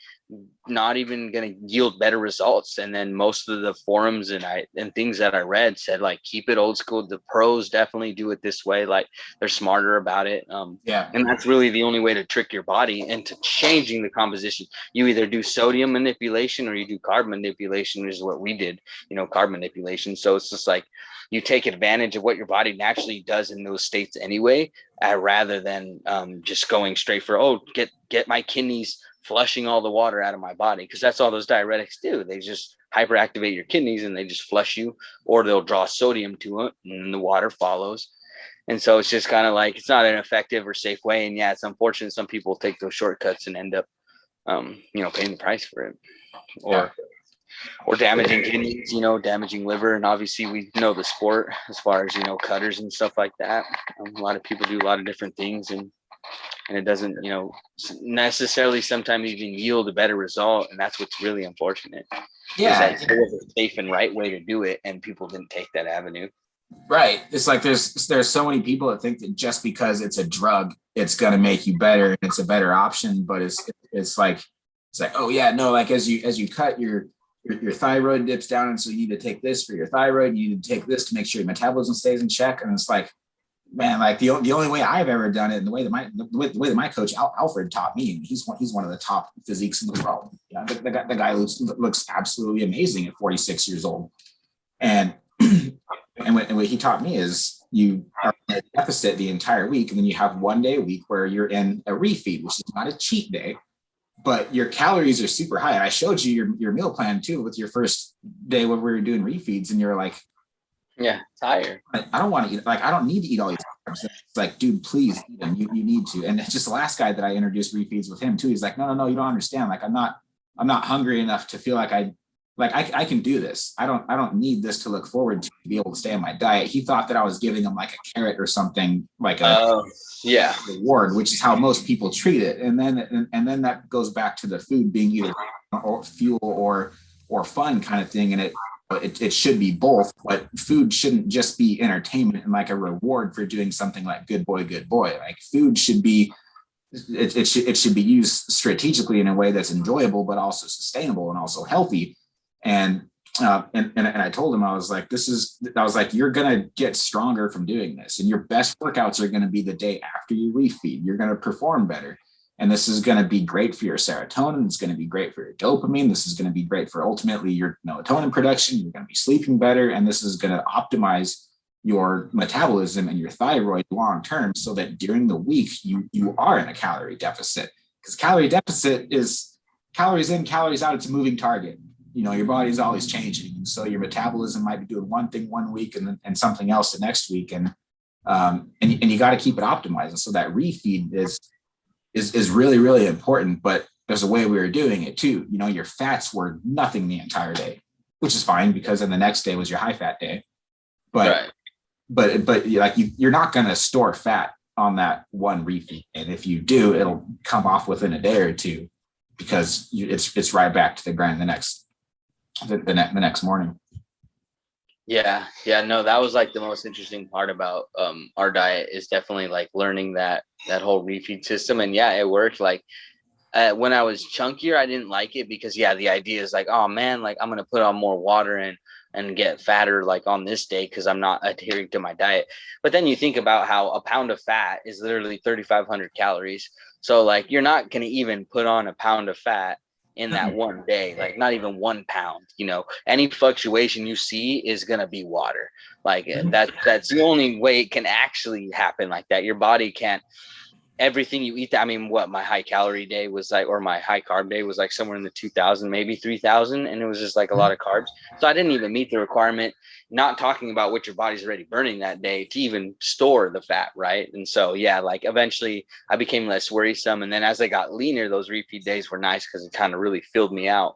Speaker 1: not even going to yield better results. And then most of the forums and things that I read said, like, keep it old school. The pros definitely do it this way. Like, they're smarter about it. And that's really the only way to trick your body into changing the composition. You either do sodium manipulation or you do carb manipulation, which is what we did, carb manipulation. So it's just like you take advantage of what your body naturally does in those states anyway, rather than just going straight for, get my kidneys flushing all the water out of my body, because that's all those diuretics do. They just hyperactivate your kidneys and they just flush you, or they'll draw sodium to it and the water follows. And so it's just kind of like, it's not an effective or safe way. And it's unfortunate some people take those shortcuts and end up paying the price for it, or damaging kidneys, damaging liver. And obviously we know the sport as far as cutters and stuff like that. A lot of people do a lot of different things, and it doesn't, necessarily sometimes even yield a better result. And that's what's really unfortunate. It was a safe and right way to do it, and people didn't take that avenue.
Speaker 4: Right. It's like there's so many people that think that just because it's a drug, it's going to make you better and it's a better option. But it's like, oh yeah, no, like as you cut your thyroid dips down, and so you need to take this for your thyroid. You need to take this to make sure your metabolism stays in check. And it's like, man, like the only way I've ever done it, and the way that my coach Alfred taught me, and he's one of the top physiques in the world. The guy looks absolutely amazing at 46 years old. And what he taught me is you are in a deficit the entire week, and then you have 1 day a week where you're in a refeed, which is not a cheat day, but your calories are super high. And I showed you your meal plan too with your first day when we were doing refeeds, and you're like,
Speaker 1: tired.
Speaker 4: I don't want to eat. Like, I don't need to eat all these carbs. It's like, dude, please eat them. You need to. And it's just the last guy that I introduced refeeds with him too. He's like, no, you don't understand. Like, I'm not hungry enough to feel like I can do this. I don't need this to look forward to be able to stay on my diet. He thought that I was giving him like a carrot or something, like a reward, which is how most people treat it. And then that goes back to the food being either fuel or fun kind of thing. And it should be both, but food shouldn't just be entertainment and like a reward for doing something like good boy. Like, food should be, it should be used strategically in a way that's enjoyable, but also sustainable and also healthy. And I told him, I was like, you're going to get stronger from doing this, and your best workouts are going to be the day after you refeed. You're going to perform better. And this is going to be great for your serotonin. It's going to be great for your dopamine. This is going to be great for ultimately your melatonin production. You're going to be sleeping better. And this is going to optimize your metabolism and your thyroid long term, so that during the week you are in a calorie deficit. Because calorie deficit is calories in, calories out. It's a moving target. Your body's always changing. So your metabolism might be doing one thing one week and something else the next week. And And you got to keep it optimized. And so that refeed is really, really important. But there's a way we were doing it too. You know, your fats were nothing the entire day, which is fine because then the next day was your high fat day. But like you're not going to store fat on that one refeed, and if you do, it'll come off within a day or two because it's right back to the grind the next morning.
Speaker 1: Yeah. No, that was like the most interesting part about our diet is definitely like learning that whole refeed system. And yeah, it worked. Like when I was chunkier, I didn't like it because the idea is like, oh man, like I'm gonna put on more water and get fatter like on this day because I'm not adhering to my diet. But then you think about how a pound of fat is literally 3,500 calories. So like you're not going to even put on a pound of fat in that one day, like not even 1 pound. You know, any fluctuation you see is going to be water. Like that's the only way it can actually happen like that. Your body can't. Everything you eat, I mean, what my high calorie day was like, or my high carb day was like somewhere in the 2,000, maybe 3,000. And it was just like a lot of carbs. So I didn't even meet the requirement, not talking about what your body's already burning that day to even store the fat. Right. And so, yeah, like eventually I became less worrisome. And then as I got leaner, those repeat days were nice because it kind of really filled me out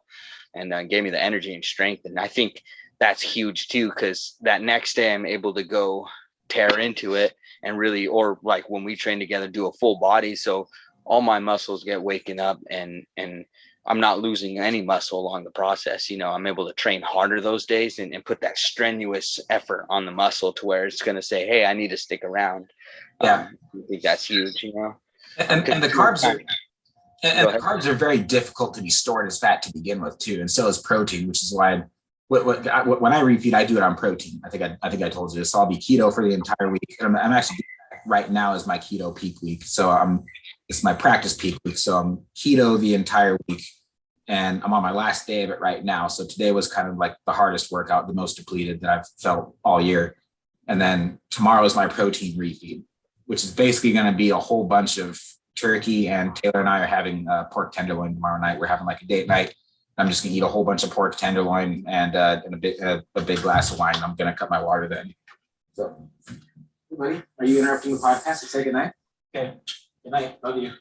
Speaker 1: and gave me the energy and strength. And I think that's huge too, because that next day I'm able to go tear into it and really, or like when we train together, do a full body. So all my muscles get waking up and I'm not losing any muscle along the process. You know, I'm able to train harder those days and put that strenuous effort on the muscle to where it's going to say, hey, I need to stick around.
Speaker 4: Yeah.
Speaker 1: I think that's huge, you know?
Speaker 4: And the carbs are, and the carbs are very difficult to be stored as fat to begin with too. And so is protein, which is why when I refeed, I do it on protein. I think I told you this. So I'll be keto for the entire week. And I'm actually right now is my keto peak week. So it's my practice peak week. So I'm keto the entire week and I'm on my last day of it right now. So today was kind of like the hardest workout, the most depleted that I've felt all year. And then tomorrow is my protein refeed, which is basically going to be a whole bunch of turkey. And Taylor and I are having pork tenderloin tomorrow night. We're having like a date night. I'm just gonna eat a whole bunch of pork tenderloin and a big glass of wine. I'm gonna cut my water then. So, hey buddy, are you interrupting the podcast to say good night? Okay, good night. Love you.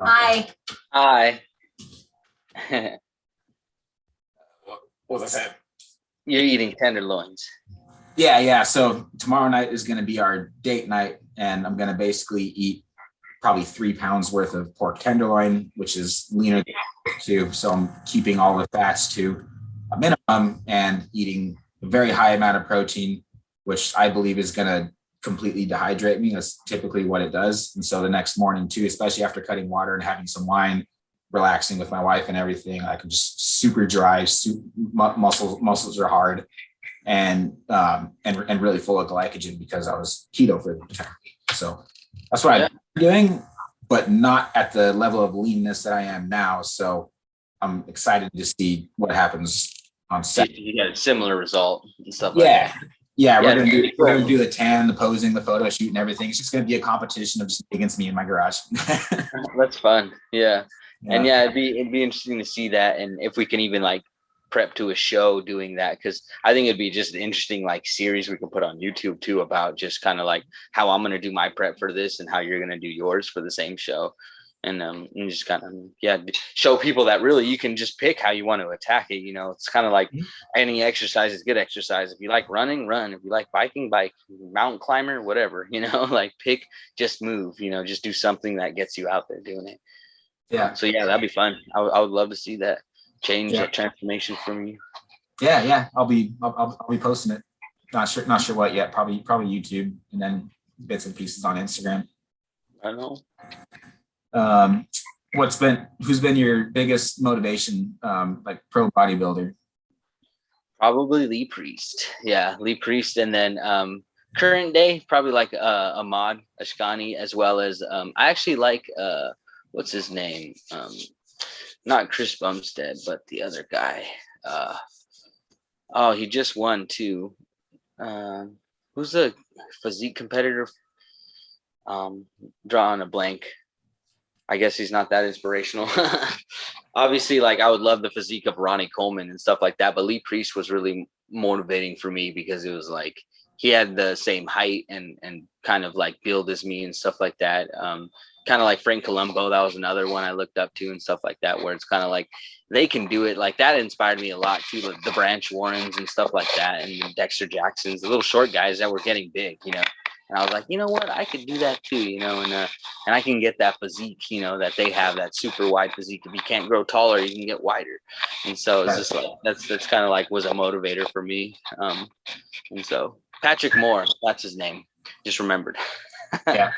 Speaker 2: Hi.
Speaker 1: Hi.
Speaker 4: What was I saying?
Speaker 1: You're eating tenderloins.
Speaker 4: Yeah. So tomorrow night is gonna be our date night, and I'm gonna basically eat probably 3 pounds worth of pork tenderloin, which is leaner too. So I'm keeping all the fats to a minimum and eating a very high amount of protein, which I believe is going to completely dehydrate me. That's typically what it does. And so the next morning too, especially after cutting water and having some wine, relaxing with my wife and everything, I can just super dry, muscles are hard and really full of glycogen because I was keto for the entire week. So that's what I'm doing, but not at the level of leanness that I am now. So I'm excited to see what happens on set.
Speaker 1: You get a similar result and stuff
Speaker 4: Yeah.
Speaker 1: like that.
Speaker 4: Yeah, we're gonna do the tan, the posing, the photo shoot, and everything. It's just gonna be a competition of just against me in my garage.
Speaker 1: That's fun. Yeah. And it'd be interesting to see that, and if we can even like prep to a show doing that, because I think it'd be just an interesting like series we can put on YouTube too about just kind of like how I'm gonna do my prep for this and how you're gonna do yours for the same show. And just kind of show people that really you can just pick how you want to attack it. You know, it's kind of like any exercise is good exercise. If you like running, run. If you like biking, bike. Mountain climber, whatever. You know, like pick, just move. You know, just do something that gets you out there doing it.
Speaker 4: Yeah.
Speaker 1: So yeah, that'd be fun. I would love to see that change, that transformation from you.
Speaker 4: Yeah. I'll be posting it. Not sure what yet. Probably YouTube, and then bits and pieces on Instagram.
Speaker 1: I know.
Speaker 4: Who's been your biggest motivation, like pro bodybuilder?
Speaker 1: Probably Lee Priest. Yeah, Lee Priest. And then current day, probably like Ahmad Ashkani, as well as I actually like what's his name? Not Chris Bumstead, but the other guy. He just won too. Who's the physique competitor? Drawing a blank. I guess he's not that inspirational. Obviously, like I would love the physique of Ronnie Coleman and stuff like that, but Lee Priest was really motivating for me because it was like he had the same height and kind of like build as me and stuff like that. Kind of like Frank Colombo, that was another one I looked up to and stuff like that, where it's kind of like they can do it. Like that inspired me a lot too, like the Branch Warrens and stuff like that, and the Dexter Jacksons, the little short guys that were getting big, you know. And I was like, you know what, I could do that too, you know, and I can get that physique, you know, that they have, that super wide physique. If you can't grow taller, you can get wider. And so it's just like that's kind of like was a motivator for me. And so Patrick Moore, that's his name. Just remembered.
Speaker 4: Yeah.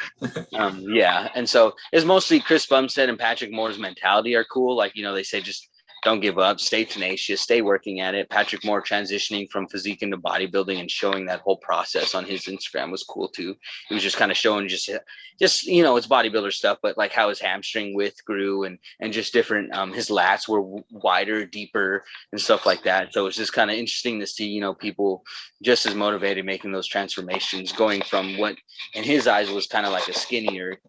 Speaker 1: Yeah. And so it's mostly Chris Bumstead and Patrick Moore's mentality are cool. Like, you know, they say just don't give up, stay tenacious, stay working at it. Patrick Moore transitioning from physique into bodybuilding and showing that whole process on his Instagram was cool too. He was just kind of showing just, you know, it's bodybuilder stuff, but like how his hamstring width grew and just different, his lats were wider, deeper and stuff like that. So it's just kind of interesting to see, you know, people just as motivated making those transformations, going from what in his eyes was kind of like a skinnier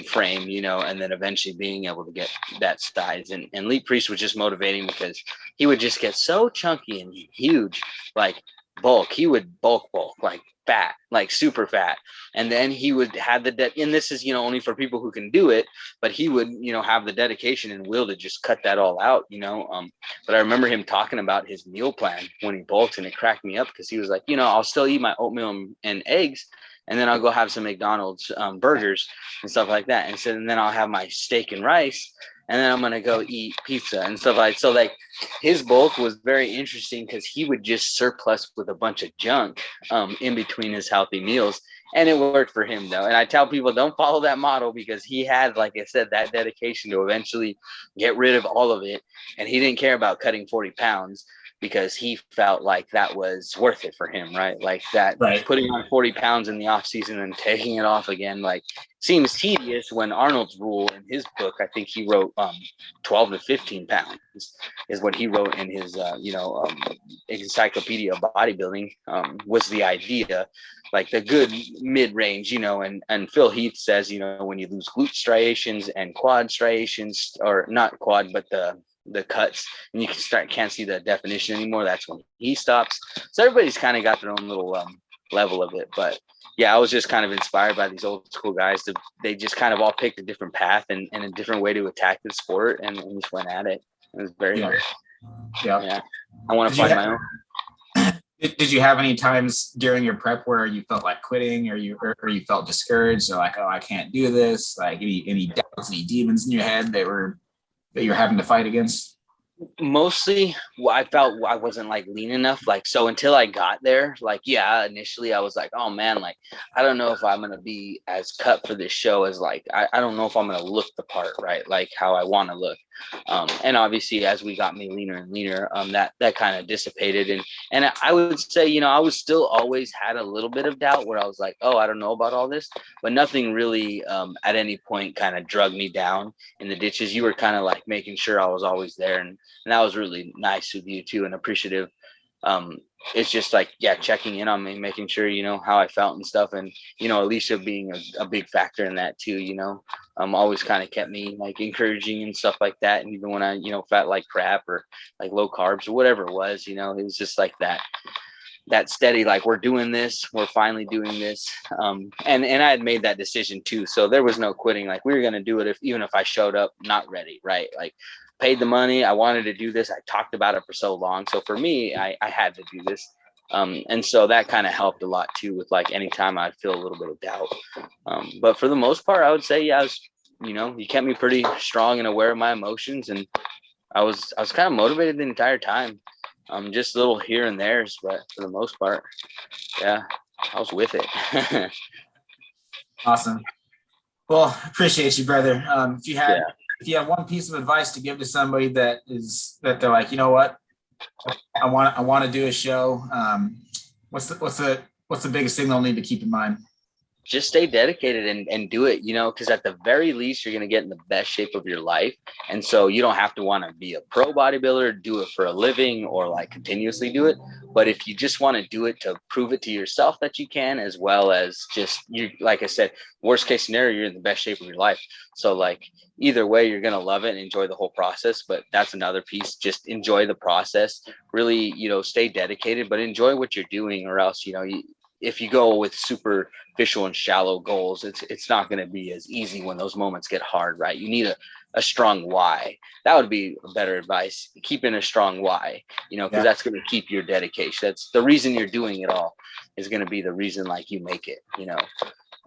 Speaker 1: frame, you know, and then eventually being able to get that size. And Lee Priest was just motivating because he would just get so chunky and huge, like bulk. He would bulk, like fat, like super fat. And then he would have and this is, you know, only for people who can do it, but he would, you know, have the dedication and will to just cut that all out, you know. But I remember him talking about his meal plan when he bulked, and it cracked me up because he was like, you know, I'll still eat my oatmeal and eggs, and then I'll go have some McDonald's burgers and stuff like that. And then I'll have my steak and rice, and then I'm going to go eat pizza and stuff like that. So like his bulk was very interesting because he would just surplus with a bunch of junk in between his healthy meals. And it worked for him though. And I tell people, don't follow that model, because he had, like I said, that dedication to eventually get rid of all of it. And he didn't care about cutting 40 pounds. Because he felt like that was worth it for him, right? Like that, right. Putting on 40 pounds in the off season and taking it off again, like seems tedious. When Arnold's rule in his book, I think he wrote 12 to 15 pounds is what he wrote in his, encyclopedia of bodybuilding, was the idea, like the good mid-range, you know. And Phil Heath says, you know, when you lose glute striations and quad striations, or not quad, but the cuts, and you can't see the definition anymore, that's when he stops. So everybody's kind of got their own little level of it. But yeah, I was just kind of inspired by these old school guys. They just kind of all picked a different path and a different way to attack the sport, and just went at it. It was very good. Yeah. I want to find my own.
Speaker 4: Did you have any times during your prep where you felt like quitting, or you felt discouraged, or like, oh, I can't do this? Like any doubts, any demons in your head that you're having to fight against?
Speaker 1: Mostly I felt I wasn't like lean enough. Like, so until I got there, like, yeah, initially I was like, oh man, like, I don't know if I'm going to be as cut for this show as like, I don't know if I'm going to look the part, right? Like how I want to look. And obviously as we got me leaner and leaner, that kind of dissipated. And I would say, you know, I was still always had a little bit of doubt where I was like, oh, I don't know about all this, but nothing really at any point kind of drug me down in the ditches. You were kind of like making sure I was always there. And that was really nice with you too, and appreciative. It's just like, yeah, checking in on me, making sure, you know, how I felt and stuff. And, you know, Alicia being a big factor in that too, you know, always kind of kept me like encouraging and stuff like that. And even when I, you know, felt like crap or like low carbs or whatever it was, you know, it was just like that steady, like, we're doing this, we're finally doing this. And I had made that decision too. So there was no quitting. Like, we were going to do it even if I showed up not ready, right? Like, paid the money, I wanted to do this, I talked about it for so long. So for me, I had to do this. And so that kind of helped a lot too, with like anytime I'd feel a little bit of doubt. But for the most part, I would say, yeah, you know, you kept me pretty strong and aware of my emotions, and I was kind of motivated the entire time. Just a little here and there's, but for the most part, yeah, I was with it.
Speaker 4: Awesome. Well, appreciate you, brother. If you have one piece of advice to give to somebody that they're like, you know what, I want to do a show, what's the biggest thing they'll need to keep in mind?
Speaker 1: Just stay dedicated and do it, you know, because at the very least, you're going to get in the best shape of your life. And so you don't have to want to be a pro bodybuilder, do it for a living, or like continuously do it. But if you just want to do it to prove it to yourself that you can, as well as just, you, like I said, worst case scenario, you're in the best shape of your life. So like either way, you're going to love it and enjoy the whole process. But that's another piece. Just enjoy the process, really, you know, stay dedicated, but enjoy what you're doing, or else, you know, if you go with superficial and shallow goals, it's not going to be as easy when those moments get hard, right? You need a strong why. That would be better advice. Keeping a strong why, because that's going to keep your dedication. That's the reason you're doing it all, is going to be the reason like you make it,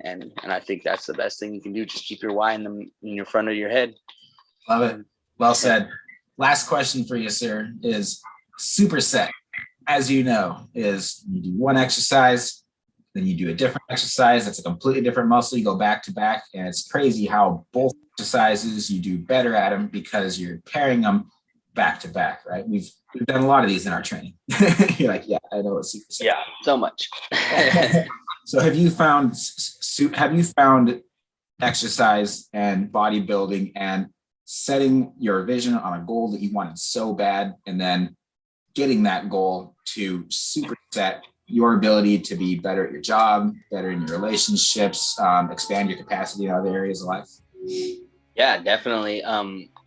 Speaker 1: and I think that's the best thing you can do. Just keep your why in your front of your head.
Speaker 4: Love it. Well said. Last question for you, sir, is SuperSet. As you know, is you do one exercise, then you do a different exercise. That's a completely different muscle. You go back to back, and it's crazy how both exercises you do better at them because you're pairing them back to back, right? We've done a lot of these in our training. You're like, yeah, I know what SuperSet.
Speaker 1: Yeah, so much.
Speaker 4: So have you found exercise and bodybuilding and setting your vision on a goal that you wanted so bad, and then getting that goal to superset your ability to be better at your job, better in your relationships, expand your capacity in other areas of life?
Speaker 1: Yeah, definitely.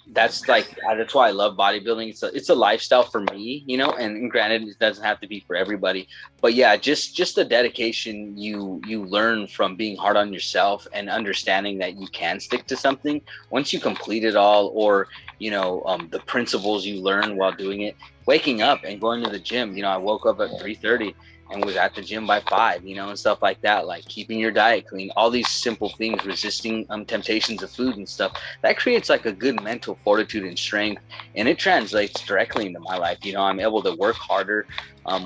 Speaker 1: That's why I love bodybuilding. It's a lifestyle for me, and granted, it doesn't have to be for everybody, but yeah, just the dedication you learn from being hard on yourself and understanding that you can stick to something once you complete it all, or the principles you learn while doing it. Waking up and going to the gym, I woke up at 3:30 and was at the gym by 5, and stuff like that, like keeping your diet clean, all these simple things, resisting temptations of food and stuff. That creates like a good mental fortitude and strength, and it translates directly into my life. I'm able to work harder,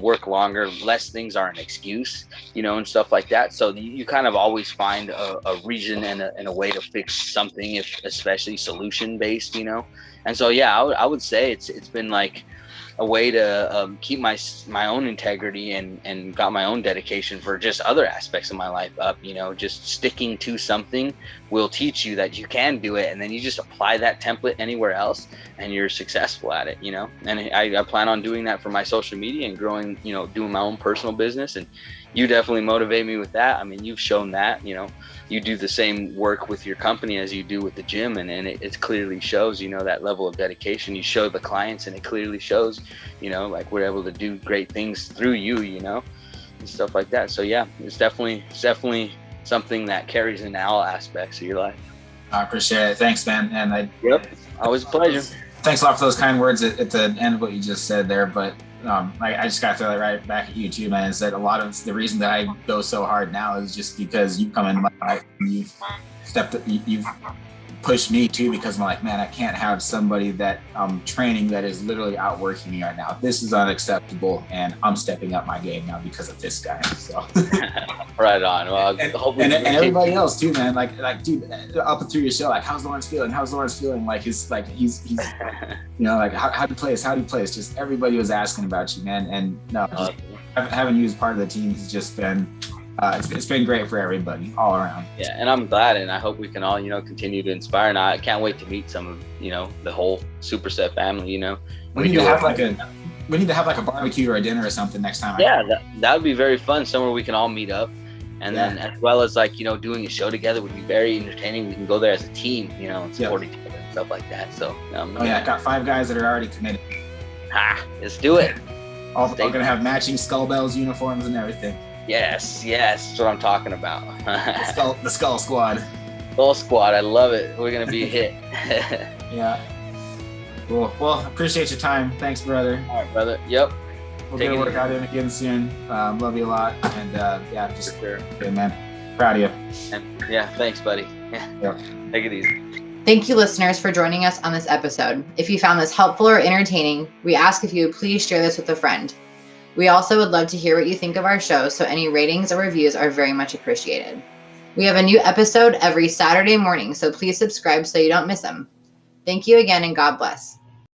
Speaker 1: work longer, less things are an excuse, and stuff like that. So you kind of always find a reason and a way to fix something, if especially solution based, And so, yeah, I would say it's been like a way to keep my own integrity and got my own dedication for just other aspects of my life up. Just sticking to something will teach you that you can do it, and then you just apply that template anywhere else and you're successful at it. And I plan on doing that for my social media and growing, doing my own personal business. And you definitely motivate me with that. I mean, you've shown that, you do the same work with your company as you do with the gym, and it clearly shows, that level of dedication. You show the clients, and it clearly shows, like we're able to do great things through you, and stuff like that. So yeah, it's definitely something that carries in all aspects of your life.
Speaker 4: I appreciate it. Thanks, man.
Speaker 1: Yep, always a pleasure.
Speaker 4: Thanks a lot for those kind words at the end of what you just said there. But I just got to throw that right back at you too, man. Is that a lot of the reason that I go so hard now is just because you come into my life and you've stepped up, you've pushed me too, because I'm like, man, I can't have somebody that I'm training that is literally outworking me right now. This is unacceptable, and I'm stepping up my game now because of this guy. So
Speaker 1: right on. Well,
Speaker 4: and everybody else too, man. Like, dude, up and through your show, like, how's Lawrence feeling? Like, he's like, how do you play this? Just everybody was asking about you, man. And no, just having you as part of the team has just been. It's been great for everybody all around.
Speaker 1: Yeah, and I'm glad, and I hope we can all, continue to inspire. And I can't wait to meet some of, the whole SuperSet family.
Speaker 4: We need to have like a barbecue or a dinner or something next time.
Speaker 1: Yeah, that would be very fun. Somewhere we can all meet up, and then as well as like doing a show together would be very entertaining. We can go there as a team, and support each other and stuff like that. So
Speaker 4: I got 5 guys that are already committed.
Speaker 1: Let's do it.
Speaker 4: All gonna have matching Skullbellz uniforms and everything.
Speaker 1: Yes, that's what I'm talking about.
Speaker 4: the Skull Squad.
Speaker 1: Skull Squad, I love it. We're gonna be a hit.
Speaker 4: Yeah. Cool. Well, appreciate your time. Thanks, brother.
Speaker 1: All right, brother. Yep.
Speaker 4: We'll get a workout in again soon. Love you a lot, and just good, man. Proud of you.
Speaker 1: And, thanks, buddy.
Speaker 4: Yep.
Speaker 1: Take it easy.
Speaker 2: Thank you, listeners, for joining us on this episode. If you found this helpful or entertaining, we ask if you would please share this with a friend. We also would love to hear what you think of our show, so any ratings or reviews are very much appreciated. We have a new episode every Saturday morning, so please subscribe so you don't miss them. Thank you again, and God bless.